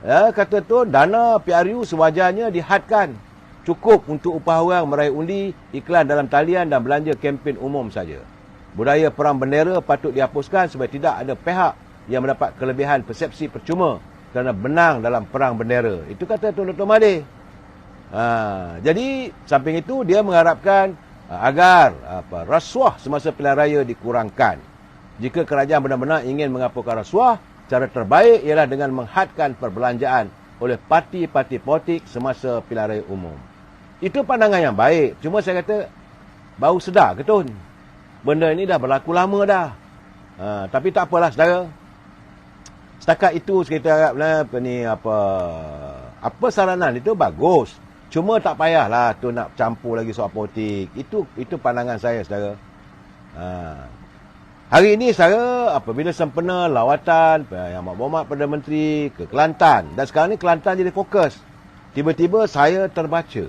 Kata tu, dana PRU sewajarnya dihadkan. Cukup untuk upah orang meraih undi, iklan dalam talian dan belanja kempen umum saja. Budaya perang bendera patut dihapuskan supaya tidak ada pihak yang mendapat kelebihan persepsi percuma kerana benang dalam perang bendera. Itu kata Tun Dr. Mahathir. Jadi, samping itu dia mengharapkan agar rasuah semasa pilihan raya dikurangkan. Jika kerajaan benar-benar ingin menghapuskan rasuah, cara terbaik ialah dengan menghadkan perbelanjaan oleh parti-parti politik semasa pilihan raya umum. Itu pandangan yang baik. Cuma saya kata, baru sedar ke Tun? Benda ini dah berlaku lama dah. Tapi tak apalah saudara. Setakat itu kita haraplah apa saranan itu bagus. Cuma tak payahlah tu nak campur lagi soal politik. Itu pandangan saya saudara. Hari ini saudara, apabila sempena lawatan Yang Berhormat Perdana Menteri ke Kelantan, dan sekarang ni Kelantan jadi fokus. Tiba-tiba saya terbaca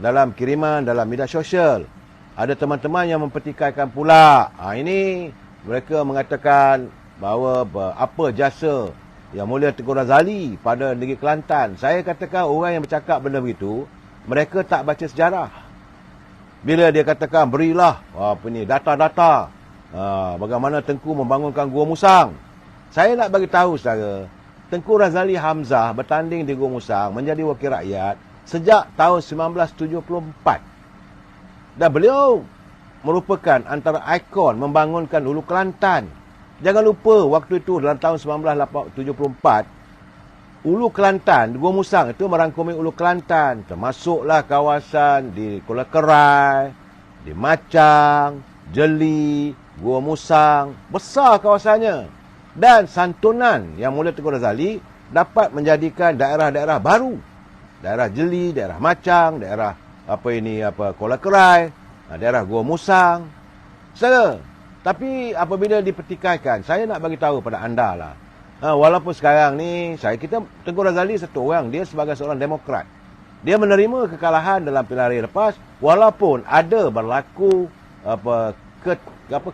dalam kiriman dalam media sosial, ada teman-teman yang mempertikaikan pula. Ini mereka mengatakan bahawa apa jasa Yang Mulia Tengku Razali pada negeri Kelantan. Saya katakan orang yang bercakap benda begitu, mereka tak baca sejarah. Bila dia katakan berilah data-data bagaimana Tengku membangunkan Gua Musang. Saya nak bagi tahu saudara, Tengku Razali Hamzah bertanding di Gua Musang menjadi wakil rakyat sejak tahun 1974. Dan beliau merupakan antara ikon membangunkan Hulu Kelantan. Jangan lupa waktu itu dalam tahun 1974, Ulu Kelantan, Gua Musang itu merangkumi Ulu Kelantan, termasuklah kawasan di Kuala Kerai, di Macang, Jeli, Gua Musang, besar kawasannya. Dan santunan yang mula Tengku Razali dapat menjadikan daerah-daerah baru. Daerah Jeli, daerah Macang, daerah Kuala Kerai, daerah Gua Musang. Saudara, tapi apabila dipertikaikan, saya nak bagi tahu pada anda lah. Walaupun sekarang ni kita Tengku Razali satu orang, dia sebagai seorang demokrat. Dia menerima kekalahan dalam pilihan raya lepas walaupun ada berlaku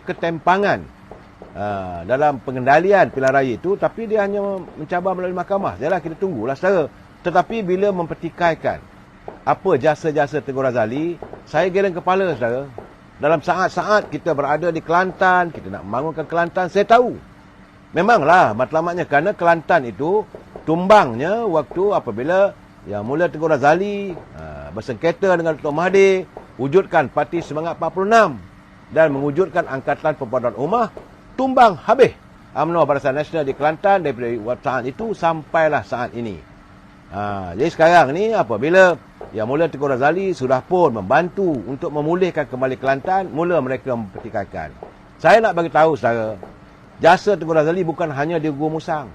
ketempangan dalam pengendalian pilihan raya itu, tapi dia hanya mencabar melalui mahkamah. Yalah, kita tunggulah saudara. Tetapi bila mempertikaikan apa jasa-jasa Tengku Razali, saya geleng kepala saudara. Dalam saat-saat kita berada di Kelantan, kita nak membangunkan Kelantan, saya tahu. Memanglah matlamatnya kerana Kelantan itu tumbangnya waktu apabila yang mula Tengku Razali bersengketa dengan Datuk Mahathir, wujudkan Parti Semangat 46 dan mewujudkan Angkatan Perpaduan Ummah, tumbang habis UMNO Barisan Nasional di Kelantan daripada saat itu sampailah saat ini. Jadi sekarang ni apabila yang mula Tengku Razali sudah pun membantu untuk memulihkan kembali Kelantan, mula mereka mempertikaikan. Saya nak bagi tahu saudara, jasa Tengku Razali bukan hanya di Gua Musang.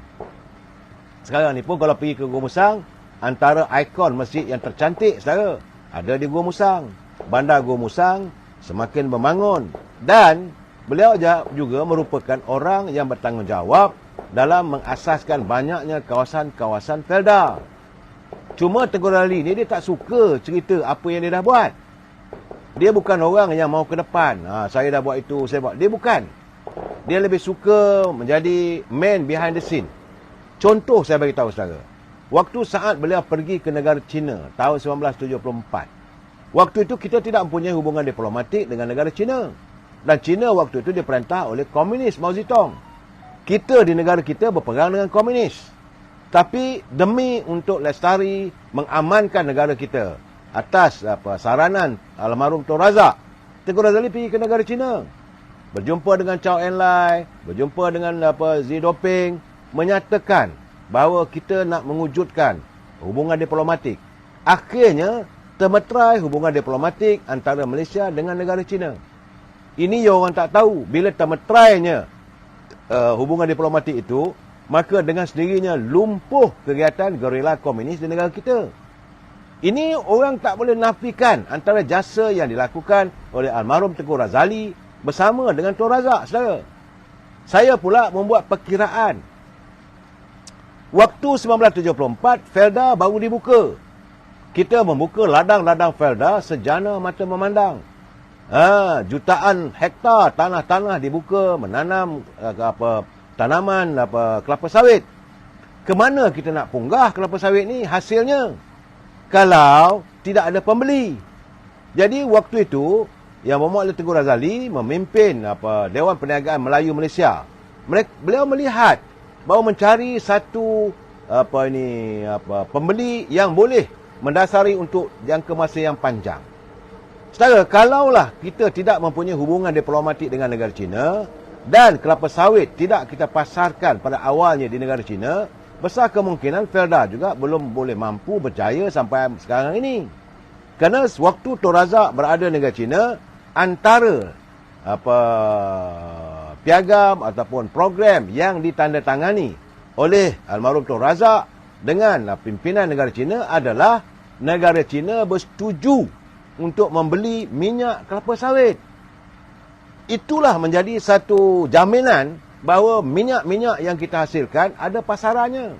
Sekarang ni pun kalau pergi ke Gua Musang, antara ikon masjid yang tercantik saudara ada di Gua Musang. Bandar Gua Musang semakin membangun dan beliau juga merupakan orang yang bertanggungjawab dalam mengasaskan banyaknya kawasan-kawasan Felda. Cuma Tengku Razali ni dia tak suka cerita apa yang dia dah buat. Dia bukan orang yang mau ke depan. Saya dah buat itu, saya buat. Dia bukan. Dia lebih suka menjadi man behind the scene. Contoh saya bagi tahu saudara. Waktu saat beliau pergi ke negara China tahun 1974. Waktu itu kita tidak mempunyai hubungan diplomatik dengan negara China. Dan China waktu itu diperintah oleh komunis Mao Zedong. Kita di negara kita berperang dengan komunis. Tapi demi untuk lestari mengamankan negara kita atas saranan almarhum Tun Razak, Tengku Razali pergi ke negara China. Berjumpa dengan Chow Enlai, berjumpa dengan Xi Jinping, menyatakan bahawa kita nak mewujudkan hubungan diplomatik. Akhirnya termeterai hubungan diplomatik antara Malaysia dengan negara China. Ini yang orang tak tahu. Bila termeterainya hubungan diplomatik itu, maka dengan sendirinya lumpuh kegiatan gerila komunis di negara kita. Ini orang tak boleh nafikan antara jasa yang dilakukan oleh almarhum Tengku Razali bersama dengan Tun Razak, saudara. Saya pula membuat perkiraan. Waktu 1974, Felda baru dibuka. Kita membuka ladang-ladang Felda sejana mata memandang. Jutaan hektar tanah-tanah dibuka menanam tanaman kelapa sawit. Kemana kita nak punggah kelapa sawit ni hasilnya kalau tidak ada pembeli? Jadi waktu itu yang Muhammad Ali Tengku Razali memimpin Dewan Perniagaan Melayu Malaysia. Beliau melihat bahawa mencari satu pembeli yang boleh mendasari untuk jangka masa yang panjang. Saudara, kalaulah kita tidak mempunyai hubungan diplomatik dengan negara China dan kelapa sawit tidak kita pasarkan pada awalnya di negara China, besar kemungkinan Felda juga belum boleh mampu berjaya sampai sekarang ini. Kerana waktu Tun Razak berada di negara China, antara piagam ataupun program yang ditandatangani oleh almarhum Tun Razak dengan pimpinan negara China adalah negara China bersetuju untuk membeli minyak kelapa sawit. Itulah menjadi satu jaminan bahawa minyak-minyak yang kita hasilkan ada pasarannya.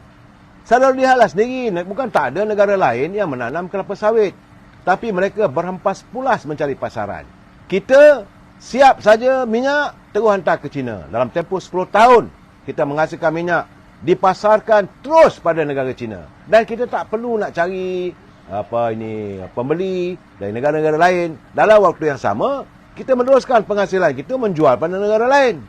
Saudara lihatlah sendiri, bukan tak ada negara lain yang menanam kelapa sawit, tapi mereka berhempas pulas mencari pasaran. Kita siap saja minyak, terus hantar ke China. Dalam tempoh 10 tahun, kita menghasilkan minyak, dipasarkan terus pada negara China. Dan kita tak perlu nak cari pembeli dari negara-negara lain. Dalam waktu yang sama, kita meneruskan penghasilan kita menjual pada negara lain.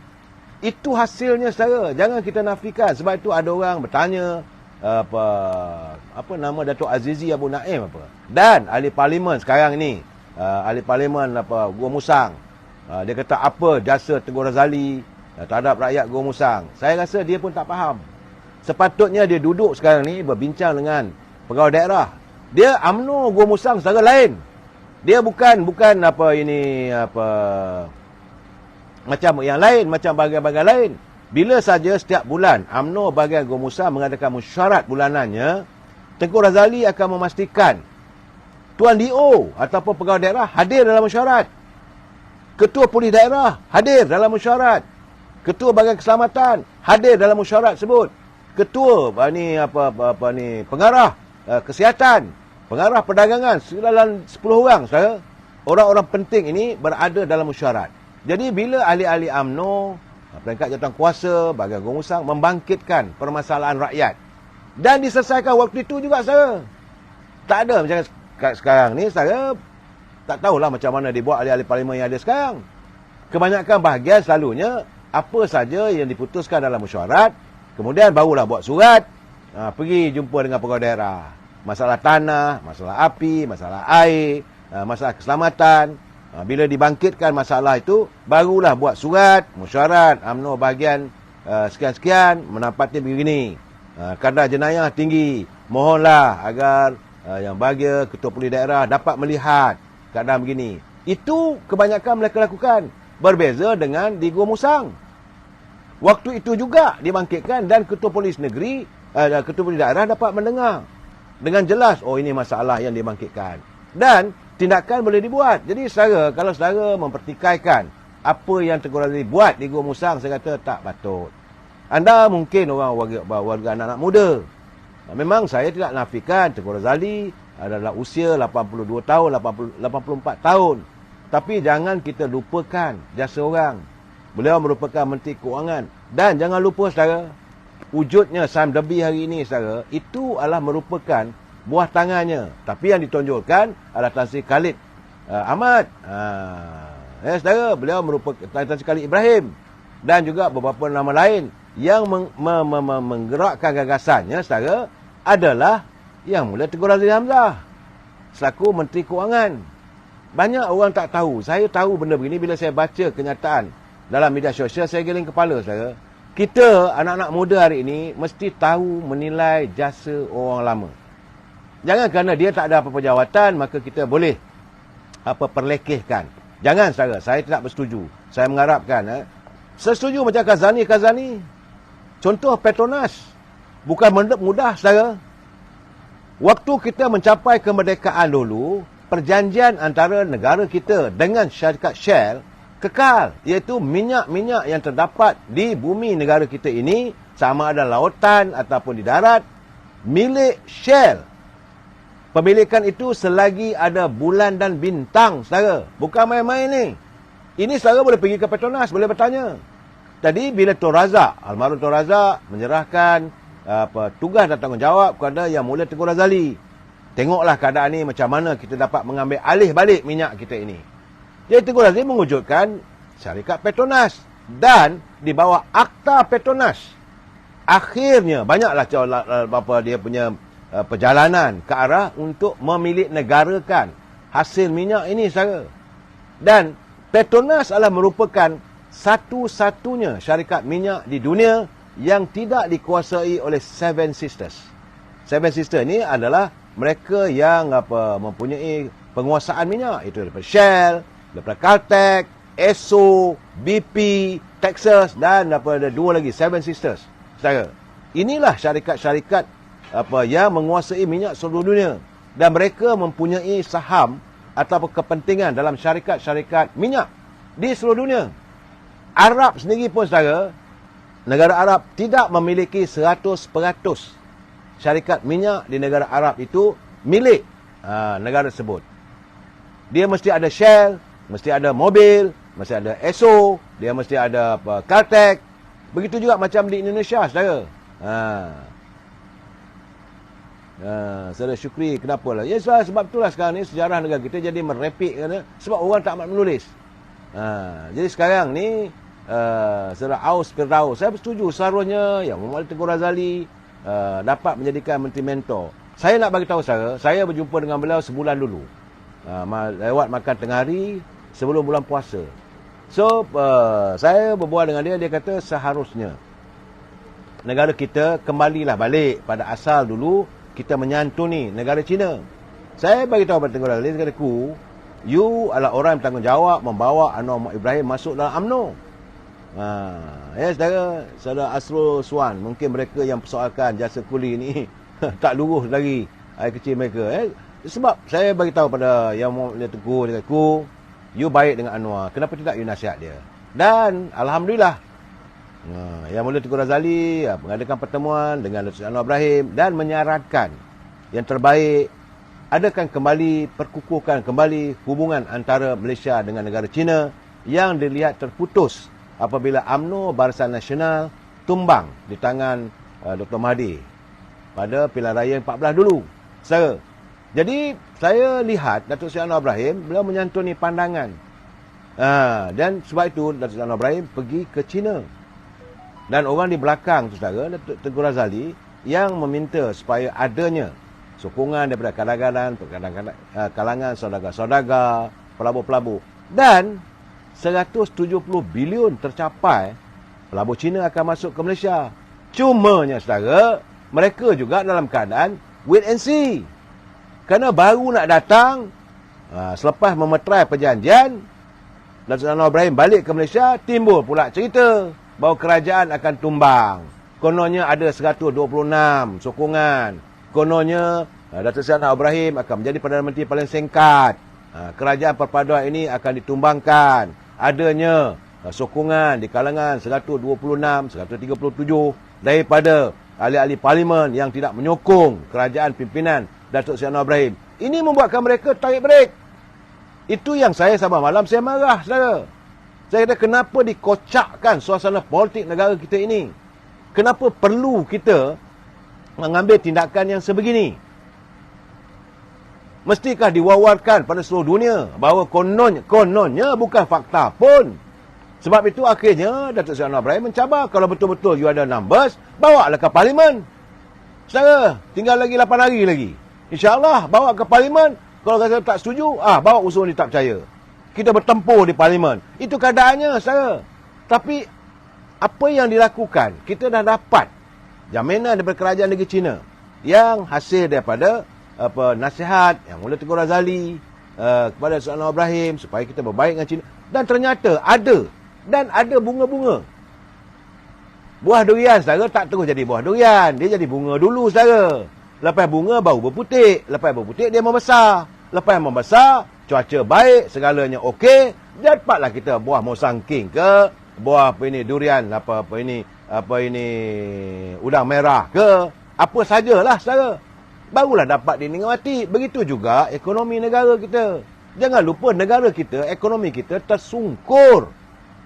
Itu hasilnya saudara. Jangan kita nafikan. Sebab itu ada orang bertanya apa nama Datuk Azizi Abu Naim dan ahli parlimen sekarang ni, ahli parlimen Gua Musang. Dia kata apa jasa Tengku Razali terhadap rakyat Gua Musang. Saya rasa dia pun tak faham. Sepatutnya dia duduk sekarang ni berbincang dengan pegawai daerah. Dia UMNO Gua Musang secara lain. Dia bukan apa ini apa macam yang lain, macam bahagian-bahagian lain. Bila saja setiap bulan UMNO bahagian Gua Musang mengadakan mesyuarat bulanannya, Tengku Razali akan memastikan Tuan DO ataupun pegawai daerah hadir dalam mesyuarat. Ketua Polis Daerah hadir dalam mesyuarat. Ketua Bahagian Keselamatan hadir dalam mesyuarat tersebut. Ketua pengarah kesihatan, pengarah perdagangan, dalam 10 orang saudara. Orang-orang penting ini berada dalam mesyuarat. Jadi bila ahli-ahli UMNO, peringkat jawatankuasa, bahagian Gua Musang membangkitkan permasalahan rakyat dan diselesaikan waktu itu juga saudara. Tak ada macam sekarang ni saudara, tak tahulah macam mana dibuat ahli-ahli parlimen yang ada sekarang. Kebanyakan bahagian selalunya apa saja yang diputuskan dalam mesyuarat, kemudian barulah buat surat, pergi jumpa dengan pegawai daerah. Masalah tanah, masalah api, masalah air, masalah keselamatan. Bila dibangkitkan masalah itu, barulah buat surat, mesyuarat, UMNO bahagian sekian-sekian, mendampatnya begini. Kadar jenayah tinggi. Mohonlah agar yang bahagia Ketua Polis Daerah dapat melihat keadaan begini. Itu kebanyakan mereka lakukan. Berbeza dengan di Gua Musang. Waktu itu juga dibangkitkan dan Ketua Polis Negeri, Ketua Polis Daerah dapat mendengar dengan jelas, oh ini masalah yang dibangkitkan. Dan tindakan boleh dibuat. Jadi kalau saudara mempertikaikan apa yang Tengku Razali buat di Gua Musang, saya kata tak patut. Anda mungkin warga anak-anak muda. Memang saya tidak nafikan Tengku Razali adalah usia 82 tahun, 84 tahun. Tapi jangan kita lupakan jasa orang. Beliau merupakan Menteri Keuangan. Dan jangan lupa saudara, wujudnya Sam Derby hari ini saudara, itu adalah merupakan buah tangannya. Tapi yang ditonjolkan adalah Tan Sri Khalid Ahmad. Saudara, beliau merupakan Tan Sri Khalid Ibrahim. Dan juga beberapa nama lain yang menggerakkan gagasannya saudara adalah yang mula Tengku Razali Hamzah selaku Menteri Keuangan. Banyak orang tak tahu. Saya tahu benda begini bila saya baca kenyataan dalam media sosial, saya geleng kepala saudara. Kita anak-anak muda hari ini mesti tahu menilai jasa orang lama. Jangan kerana dia tak ada apa-apa jawatan maka kita boleh perlekehkan. Jangan saudara, saya tidak bersetuju. Saya mengharapkan setuju macam Kazani. Contoh Petronas. Bukan benda mudah saudara. Waktu kita mencapai kemerdekaan dulu, perjanjian antara negara kita dengan syarikat Shell kekal, iaitu minyak-minyak yang terdapat di bumi negara kita ini, sama ada lautan ataupun di darat, milik Shell. Pemilikan itu selagi ada bulan dan bintang, saudara. Bukan main-main ni. Ini saudara boleh pergi ke Petronas, boleh bertanya. Tadi bila Tun Razak, almarhum Tun Razak menyerahkan tugas dan tanggungjawab kepada Yang Mulia Tengku Razali. Tengoklah keadaan ni macam mana kita dapat mengambil alih balik minyak kita ini. Jadi Tengku Razali mewujudkan syarikat Petronas dan di bawah Akta Petronas. Akhirnya banyaklah dia punya perjalanan ke arah untuk memilik negarakan hasil minyak ini saudara. Dan Petronas adalah merupakan satu-satunya syarikat minyak di dunia yang tidak dikuasai oleh Seven Sisters. Seven Sisters ni adalah mereka yang mempunyai penguasaan minyak. Itu daripada Shell, daripada Caltex, Esso, BP, Texas dan daripada dua lagi, Seven Sisters. Saudara, inilah syarikat-syarikat yang menguasai minyak seluruh dunia. Dan mereka mempunyai saham atau kepentingan dalam syarikat-syarikat minyak di seluruh dunia. Arab sendiri pun saudara, negara Arab tidak memiliki 100% syarikat minyak di negara Arab itu milik negara tersebut. Dia mesti ada Shell, mesti ada Mobil, mesti ada Esso, dia mesti ada Caltex. Begitu juga macam di Indonesia saudara. Saudara Syukri, kenapa lah? Ya sebab itulah sekarang ni sejarah negara kita jadi merepek sebab orang tak mahu menulis. Jadi sekarang ni Saudara Aus Firdaus, saya bersetuju seharusnya Yang Mulia Tengku Razali dapat menjadikan menteri mentor. Saya nak bagi tahu saya berjumpa dengan beliau sebulan dulu, lewat makan tengah hari sebelum bulan puasa. So saya berbual dengan dia, dia kata seharusnya negara kita kembalilah balik pada asal dulu, kita menyantuni negara China. Saya bagi tahu pada Tengku Razali, saya kata, you adalah orang yang bertanggungjawab membawa Anwar Muhammad Ibrahim masuk dalam UMNO. Ya, saudara Asrul Swan, mungkin mereka yang persoalkan jasa kuli ni tak lurus lagi air kecil mereka. Sebab saya bagi tahu pada Yang Muhammad Tengku, dia kata, you baik dengan Anwar, kenapa tidak you nasihat dia? Dan Alhamdulillah, Yang Mulia Tengku Razali mengadakan pertemuan dengan Datuk Anwar Ibrahim dan menyarankan yang terbaik, adakan kembali, perkukuhkan kembali hubungan antara Malaysia dengan negara China yang dilihat terputus apabila UMNO Barisan Nasional tumbang di tangan Dr. Mahathir pada pilihan raya 14 dulu. Jadi saya lihat Datuk Seri Anwar Ibrahim beliau menyantuni pandangan. Dan sebab itu Datuk Seri Anwar Ibrahim pergi ke China. Dan orang di belakang tu saudara, Datuk Tengku Razali, yang meminta supaya adanya sokongan daripada kalangan saudagar-saudagar, pelabur-pelabur. Dan 170 bilion tercapai, pelabur Cina akan masuk ke Malaysia. Cumanya saudara, mereka juga dalam keadaan wait and see. Kerana baru nak datang, selepas memeterai perjanjian, Datuk Anwar Ibrahim balik ke Malaysia, timbul pula cerita bahawa kerajaan akan tumbang. Kononnya ada 126 sokongan. Kononnya Datuk Seri Anwar Ibrahim akan menjadi Perdana Menteri paling singkat. Kerajaan perpaduan ini akan ditumbangkan. Adanya sokongan di kalangan 126, 137 daripada ahli-ahli parlimen yang tidak menyokong kerajaan pimpinan Datuk Seri Anwar Ibrahim. Ini membuatkan mereka tarik break. Itu yang saya sabar malam saya marah, saudara. Saya kata, kenapa dikocakkan suasana politik negara kita ini? Kenapa perlu kita mengambil tindakan yang sebegini? Mestikah diwawarkan pada seluruh dunia bahawa kononnya bukan fakta pun. Sebab itu akhirnya Datuk Seri Anwar Ibrahim mencabar, kalau betul-betul you ada numbers, bawalah ke parlimen. Saudara, tinggal lagi 8 hari lagi. InsyaAllah bawa ke parlimen. Kalau kata tak setuju, bawa usul ni tak percaya. Kita bertempur di parlimen. Itu keadaannya, saudara. Tapi apa yang dilakukan, kita dah dapat jaminan daripada kerajaan negeri China yang hasil daripada nasihat Yang Mulia Tengku Razali kepada Datuk Anwar Ibrahim supaya kita berbaik dengan China. Dan ternyata ada bunga-bunga. Buah durian, saudara, tak terus jadi buah durian. Dia jadi bunga dulu, saudara. Lepas bunga baru berputik. Lepas berputik dia membesar. Lepas membesar, cuaca baik, segalanya okey. Dapatlah kita buah Mosangking ke, buah durian, udang merah ke, apa sajalah, saudara. Barulah dapat dinikmati. Begitu juga ekonomi negara kita. Jangan lupa negara kita, ekonomi kita tersungkur.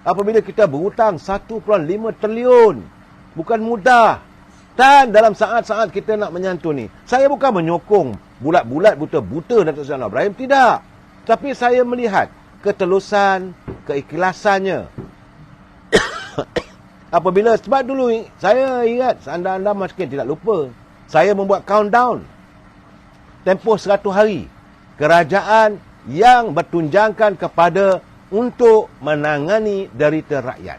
Apabila kita berhutang 1.5 triliun. Bukan mudah. Dan dalam saat-saat kita nak menyantuni. Saya bukan menyokong bulat-bulat buta-buta Datuk Seri Anwar Ibrahim. Tidak. Tapi saya melihat ketelusan, keikhlasannya. Apabila, sebab dulu saya ingat, anda-anda mungkin tidak lupa, saya membuat countdown tempoh 100 hari kerajaan yang bertunjangkan kepada untuk menangani derita rakyat.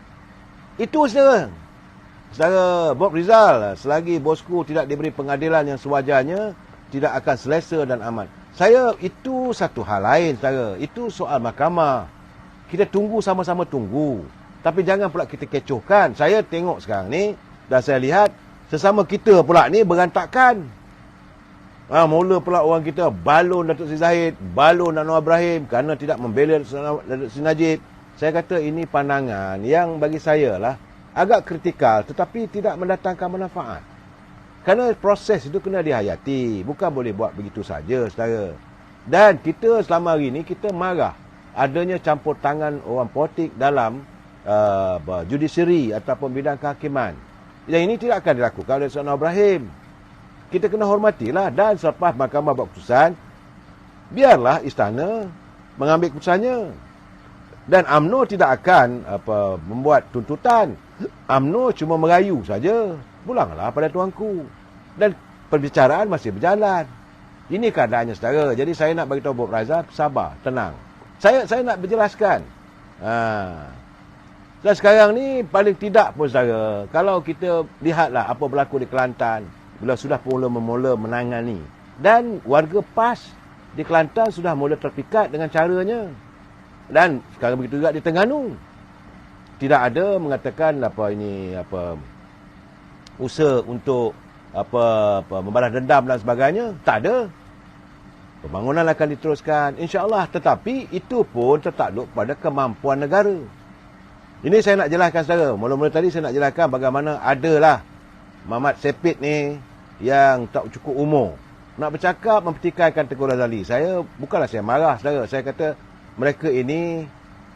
Itu saudara Bob Rizal, selagi bosku tidak diberi pengadilan yang sewajarnya, tidak akan selesa dan aman. Itu satu hal lain, saudara. Itu soal mahkamah. Kita tunggu, sama-sama tunggu. Tapi jangan pula kita kecohkan. Saya tengok sekarang ni, dan saya lihat sesama kita pula ni berantakan. Mula pula orang kita balon Datuk Seri Zahid, balon Anwar Ibrahim kerana tidak membela Datuk Seri Najib. Saya kata ini pandangan yang bagi saya lah agak kritikal, tetapi tidak mendatangkan manfaat. Kerana proses itu kena dihayati. Bukan boleh buat begitu saja, saudara. Dan kita selama hari ini, kita marah adanya campur tangan orang politik dalam judisiari ataupun bidang kehakiman. Yang ini tidak akan dilakukan oleh Anwar Ibrahim. Kita kena hormatilah. Dan selepas mahkamah buat keputusan, biarlah istana mengambil keputusannya. Dan UMNO tidak akan membuat tuntutan. UMNO cuma merayu saja. Pulanglah pada tuanku. Dan perbicaraan masih berjalan. Ini keadaannya, saudara. Jadi saya nak bagi tahu Bob Razak, sabar, tenang. Saya nak berjelaskan. Dan sekarang ni paling tidak pun saudara, kalau kita lihatlah apa berlaku di Kelantan, bila sudah mula menangani. Dan warga PAS di Kelantan sudah mula terpikat dengan caranya. Dan sekarang begitu juga di Terengganu. Tidak ada mengatakan usaha untuk membalas dendam dan sebagainya. Tak ada. Pembangunan akan diteruskan, insya-Allah, tetapi itu pun tertakluk pada kemampuan negara. Ini saya nak jelaskan saudara. Mula-mula tadi saya nak jelaskan bagaimana adalah Mamat Sepit ni yang tak cukup umur nak bercakap mempertikaikan Tengku Razali. Bukanlah saya marah saudara. Saya kata mereka ini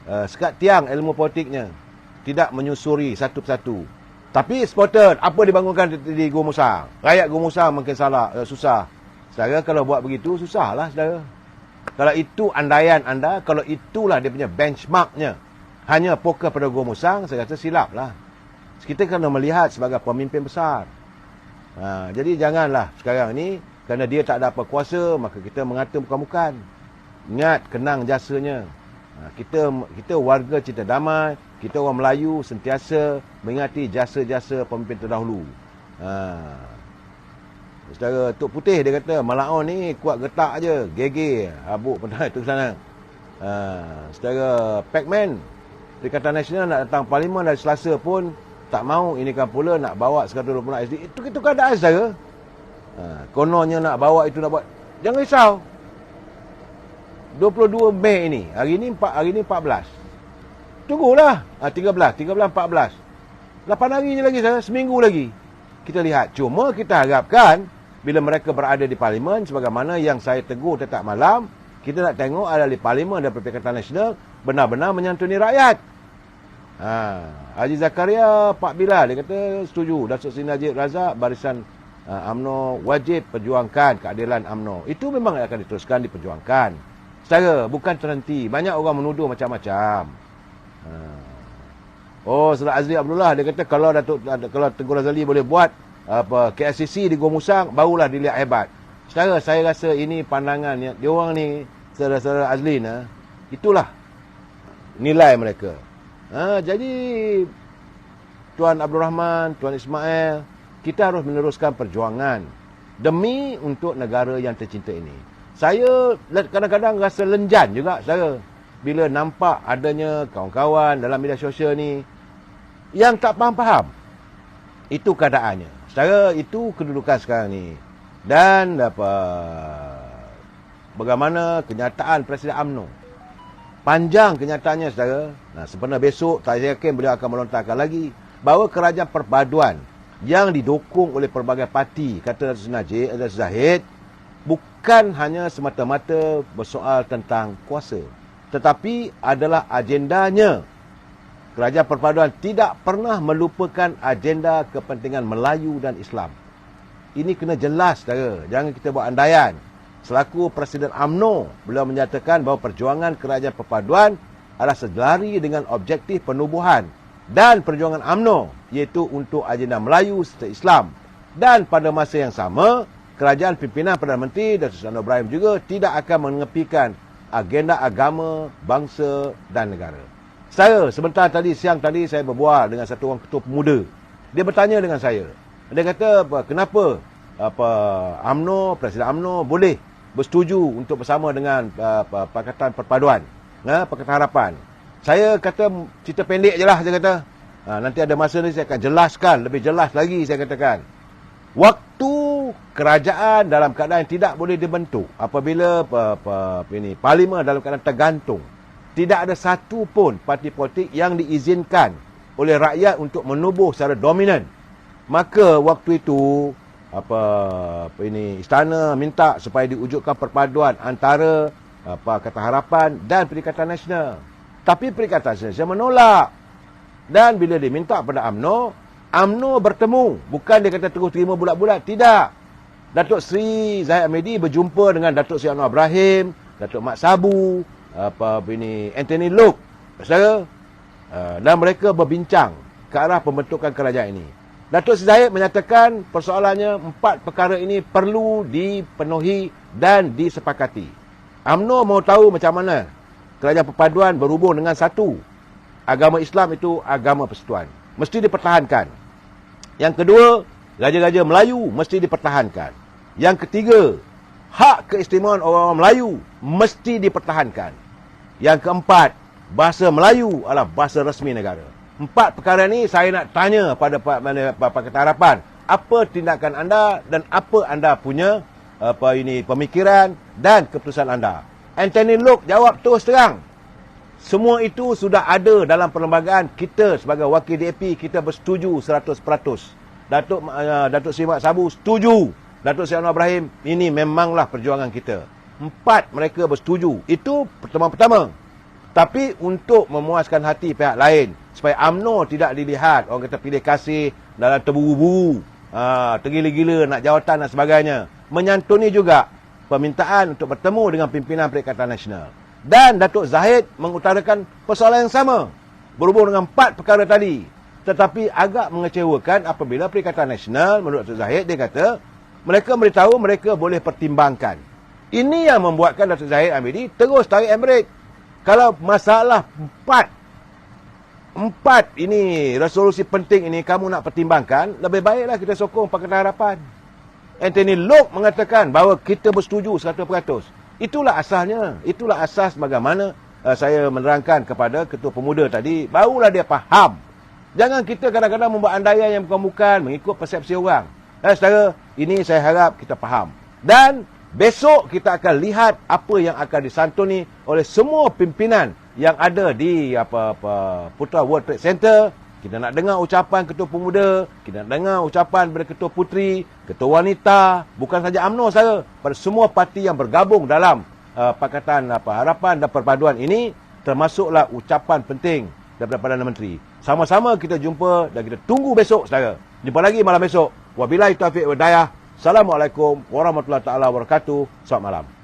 sekat tiang ilmu politiknya, tidak menyusuri satu persatu. Tapi supporter apa dibangunkan di Gua Musang? Rakyat Gua Musang mungkin salah, susah. Saudara, kalau buat begitu, susahlah saudara. Kalau itu andaian anda, kalau itulah dia punya benchmarknya, hanya fokus pada Gua Musang, saya rasa silaplah. Kita kena melihat sebagai pemimpin besar. Jadi janganlah sekarang ni, kerana dia tak ada apa kuasa, maka kita mengata bukan-bukan. Ingat, kenang jasanya. Kita warga cinta damai, kita orang Melayu sentiasa mengingati jasa-jasa pemimpin terdahulu. Saudara Tok Putih dia kata Malaon ni kuat getak je, geger habuk pernah itu sana. Saudara Pacman Perikatan Nasional nak datang parlimen dari Selasa pun tak mau, ini kan pula nak bawa 120 SD. Itu keadaan saudara. Kononnya nak bawa itu nak buat. Jangan risau. 22 Mei ini, hari ni 14. Tunggulah. 13, 14. 8 hari je lagi saudara, seminggu lagi. Kita lihat. Cuma kita harapkan bila mereka berada di parlimen, sebagaimana yang saya tegur tetap malam, kita nak tengok ada di parlimen dan Perikatan Nasional benar-benar menyantuni rakyat. Haji Zakaria Pak Bilal dia kata setuju. Datuk Seri Najib Razak Barisan UMNO wajib perjuangkan keadilan UMNO. Itu memang akan diteruskan diperjuangkan. Secara bukan terhenti. Banyak orang menuduh macam-macam. Saudara Azli Abdullah dia kata kalau Tengku Razali boleh buat KLCC di Gua Musang, barulah dilihat hebat. Secara saya rasa ini pandangan dia orang ni, saudara-saudara Azlin, itulah nilai mereka. Jadi Tuan Abdul Rahman, Tuan Ismail, kita harus meneruskan perjuangan demi untuk negara yang tercinta ini. Saya kadang-kadang rasa lenjan juga saya bila nampak adanya kawan-kawan dalam media sosial ni yang tak faham-faham. Itu keadaannya. Secara itu kedudukan sekarang ni. Dan bagaimana kenyataan Presiden UMNO. Panjang kenyataannya saudara. Sebenarnya besok saya yakin beliau akan melontarkan lagi bahawa kerajaan perpaduan yang didukung oleh pelbagai parti, kata Datuk Najib Zahid, bukan hanya semata-mata bersoal tentang kuasa, tetapi adalah agendanya. Kerajaan perpaduan tidak pernah melupakan agenda kepentingan Melayu dan Islam. Ini kena jelas, saudara. Jangan kita buat andaian. Selaku Presiden UMNO, beliau menyatakan bahawa perjuangan kerajaan perpaduan adalah selari dengan objektif penubuhan dan perjuangan UMNO, iaitu untuk agenda Melayu serta Islam. Dan pada masa yang sama, kerajaan pimpinan Perdana Menteri Datuk Seri Anwar Ibrahim juga tidak akan mengepikan agenda agama, bangsa dan negara. Sebentar siang tadi saya berbual dengan satu orang ketua pemuda. Dia bertanya dengan saya. Dia kata kenapa UMNO, Presiden UMNO boleh bersetuju untuk bersama dengan Pakatan Perpaduan, Pakatan Harapan. Saya kata cerita pendek je lah, saya kata. Nanti ada masa ni saya akan jelaskan lebih jelas lagi, saya katakan. Waktu kerajaan dalam keadaan yang tidak boleh dibentuk, apabila parlimen dalam keadaan tergantung, tidak ada satu pun parti politik yang diizinkan oleh rakyat untuk menubuh secara dominan. Maka waktu itu istana minta supaya diwujudkan perpaduan antara Pakatan Harapan dan Perikatan Nasional. Tapi Perikatan Nasional menolak. Dan bila diminta pada UMNO bertemu. Bukan dia kata terus terima bulat-bulat. Tidak. Datuk Seri Zahid Hamidi berjumpa dengan Datuk Seri Anwar Ibrahim, Datuk Mat Sabu, Anthony Loke, saudara, dan mereka berbincang ke arah pembentukan kerajaan ini. Datuk Seri Zahid menyatakan persoalannya 4 perkara ini perlu dipenuhi dan disepakati. UMNO mahu tahu macam mana kerajaan perpaduan berhubung dengan satu. agama Islam itu agama persekutuan. Mesti dipertahankan. Yang kedua, raja-raja Melayu mesti dipertahankan. Yang ketiga, hak keistimewaan orang-orang Melayu mesti dipertahankan. Yang keempat, bahasa Melayu adalah bahasa rasmi negara. 4 perkara ni saya nak tanya pada Pakatan Harapan. Apa tindakan anda dan apa anda punya pemikiran dan keputusan anda? Anthony Loke jawab terus terang. Semua itu sudah ada dalam perlembagaan kita sebagai wakil DAP, kita bersetuju 100%. Datuk Seri Mat Sabu setuju. Datuk Seri Anwar Ibrahim, ini memanglah perjuangan kita. 4 mereka bersetuju. Itu pertemuan pertama. Tapi untuk memuaskan hati pihak lain, supaya UMNO tidak dilihat orang kata pilih kasih dalam terburu-buru, tergila-gila nak jawatan dan sebagainya. Menyantuni juga permintaan untuk bertemu dengan pimpinan Perikatan Nasional. Dan Datuk Zahid mengutarakan persoalan yang sama berhubung dengan 4 perkara tadi. Tetapi agak mengecewakan apabila Perikatan Nasional, menurut Datuk Zahid, dia kata mereka beritahu mereka boleh pertimbangkan. Ini yang membuatkan Datuk Zahid Hamidi terus tarik handbrake. Kalau masalah 4 ini resolusi penting ini kamu nak pertimbangkan, lebih baiklah kita sokong Pakatan Harapan. Anthony Loke mengatakan bahawa kita bersetuju 100%. Itulah asalnya. Itulah asas bagaimana saya menerangkan kepada Ketua Pemuda tadi. Barulah dia faham. Jangan kita kadang-kadang membuat andaian yang bukan-bukan mengikut persepsi orang. Dan saudara, ini saya harap kita faham. Dan besok kita akan lihat apa yang akan disantuni oleh semua pimpinan yang ada di Putra World Trade Center. Kita nak dengar ucapan Ketua Pemuda, kita nak dengar ucapan daripada Ketua Puteri, Ketua Wanita, bukan saja UMNO saja, pada semua parti yang bergabung dalam Pakatan Harapan dan Perpaduan ini, termasuklah ucapan penting daripada Perdana Menteri. Sama-sama kita jumpa dan kita tunggu besok, saudara. Jumpa lagi malam besok. Wabillahi taufiq wal hidayah. Assalamualaikum warahmatullahi taala wabarakatuh. Selamat malam.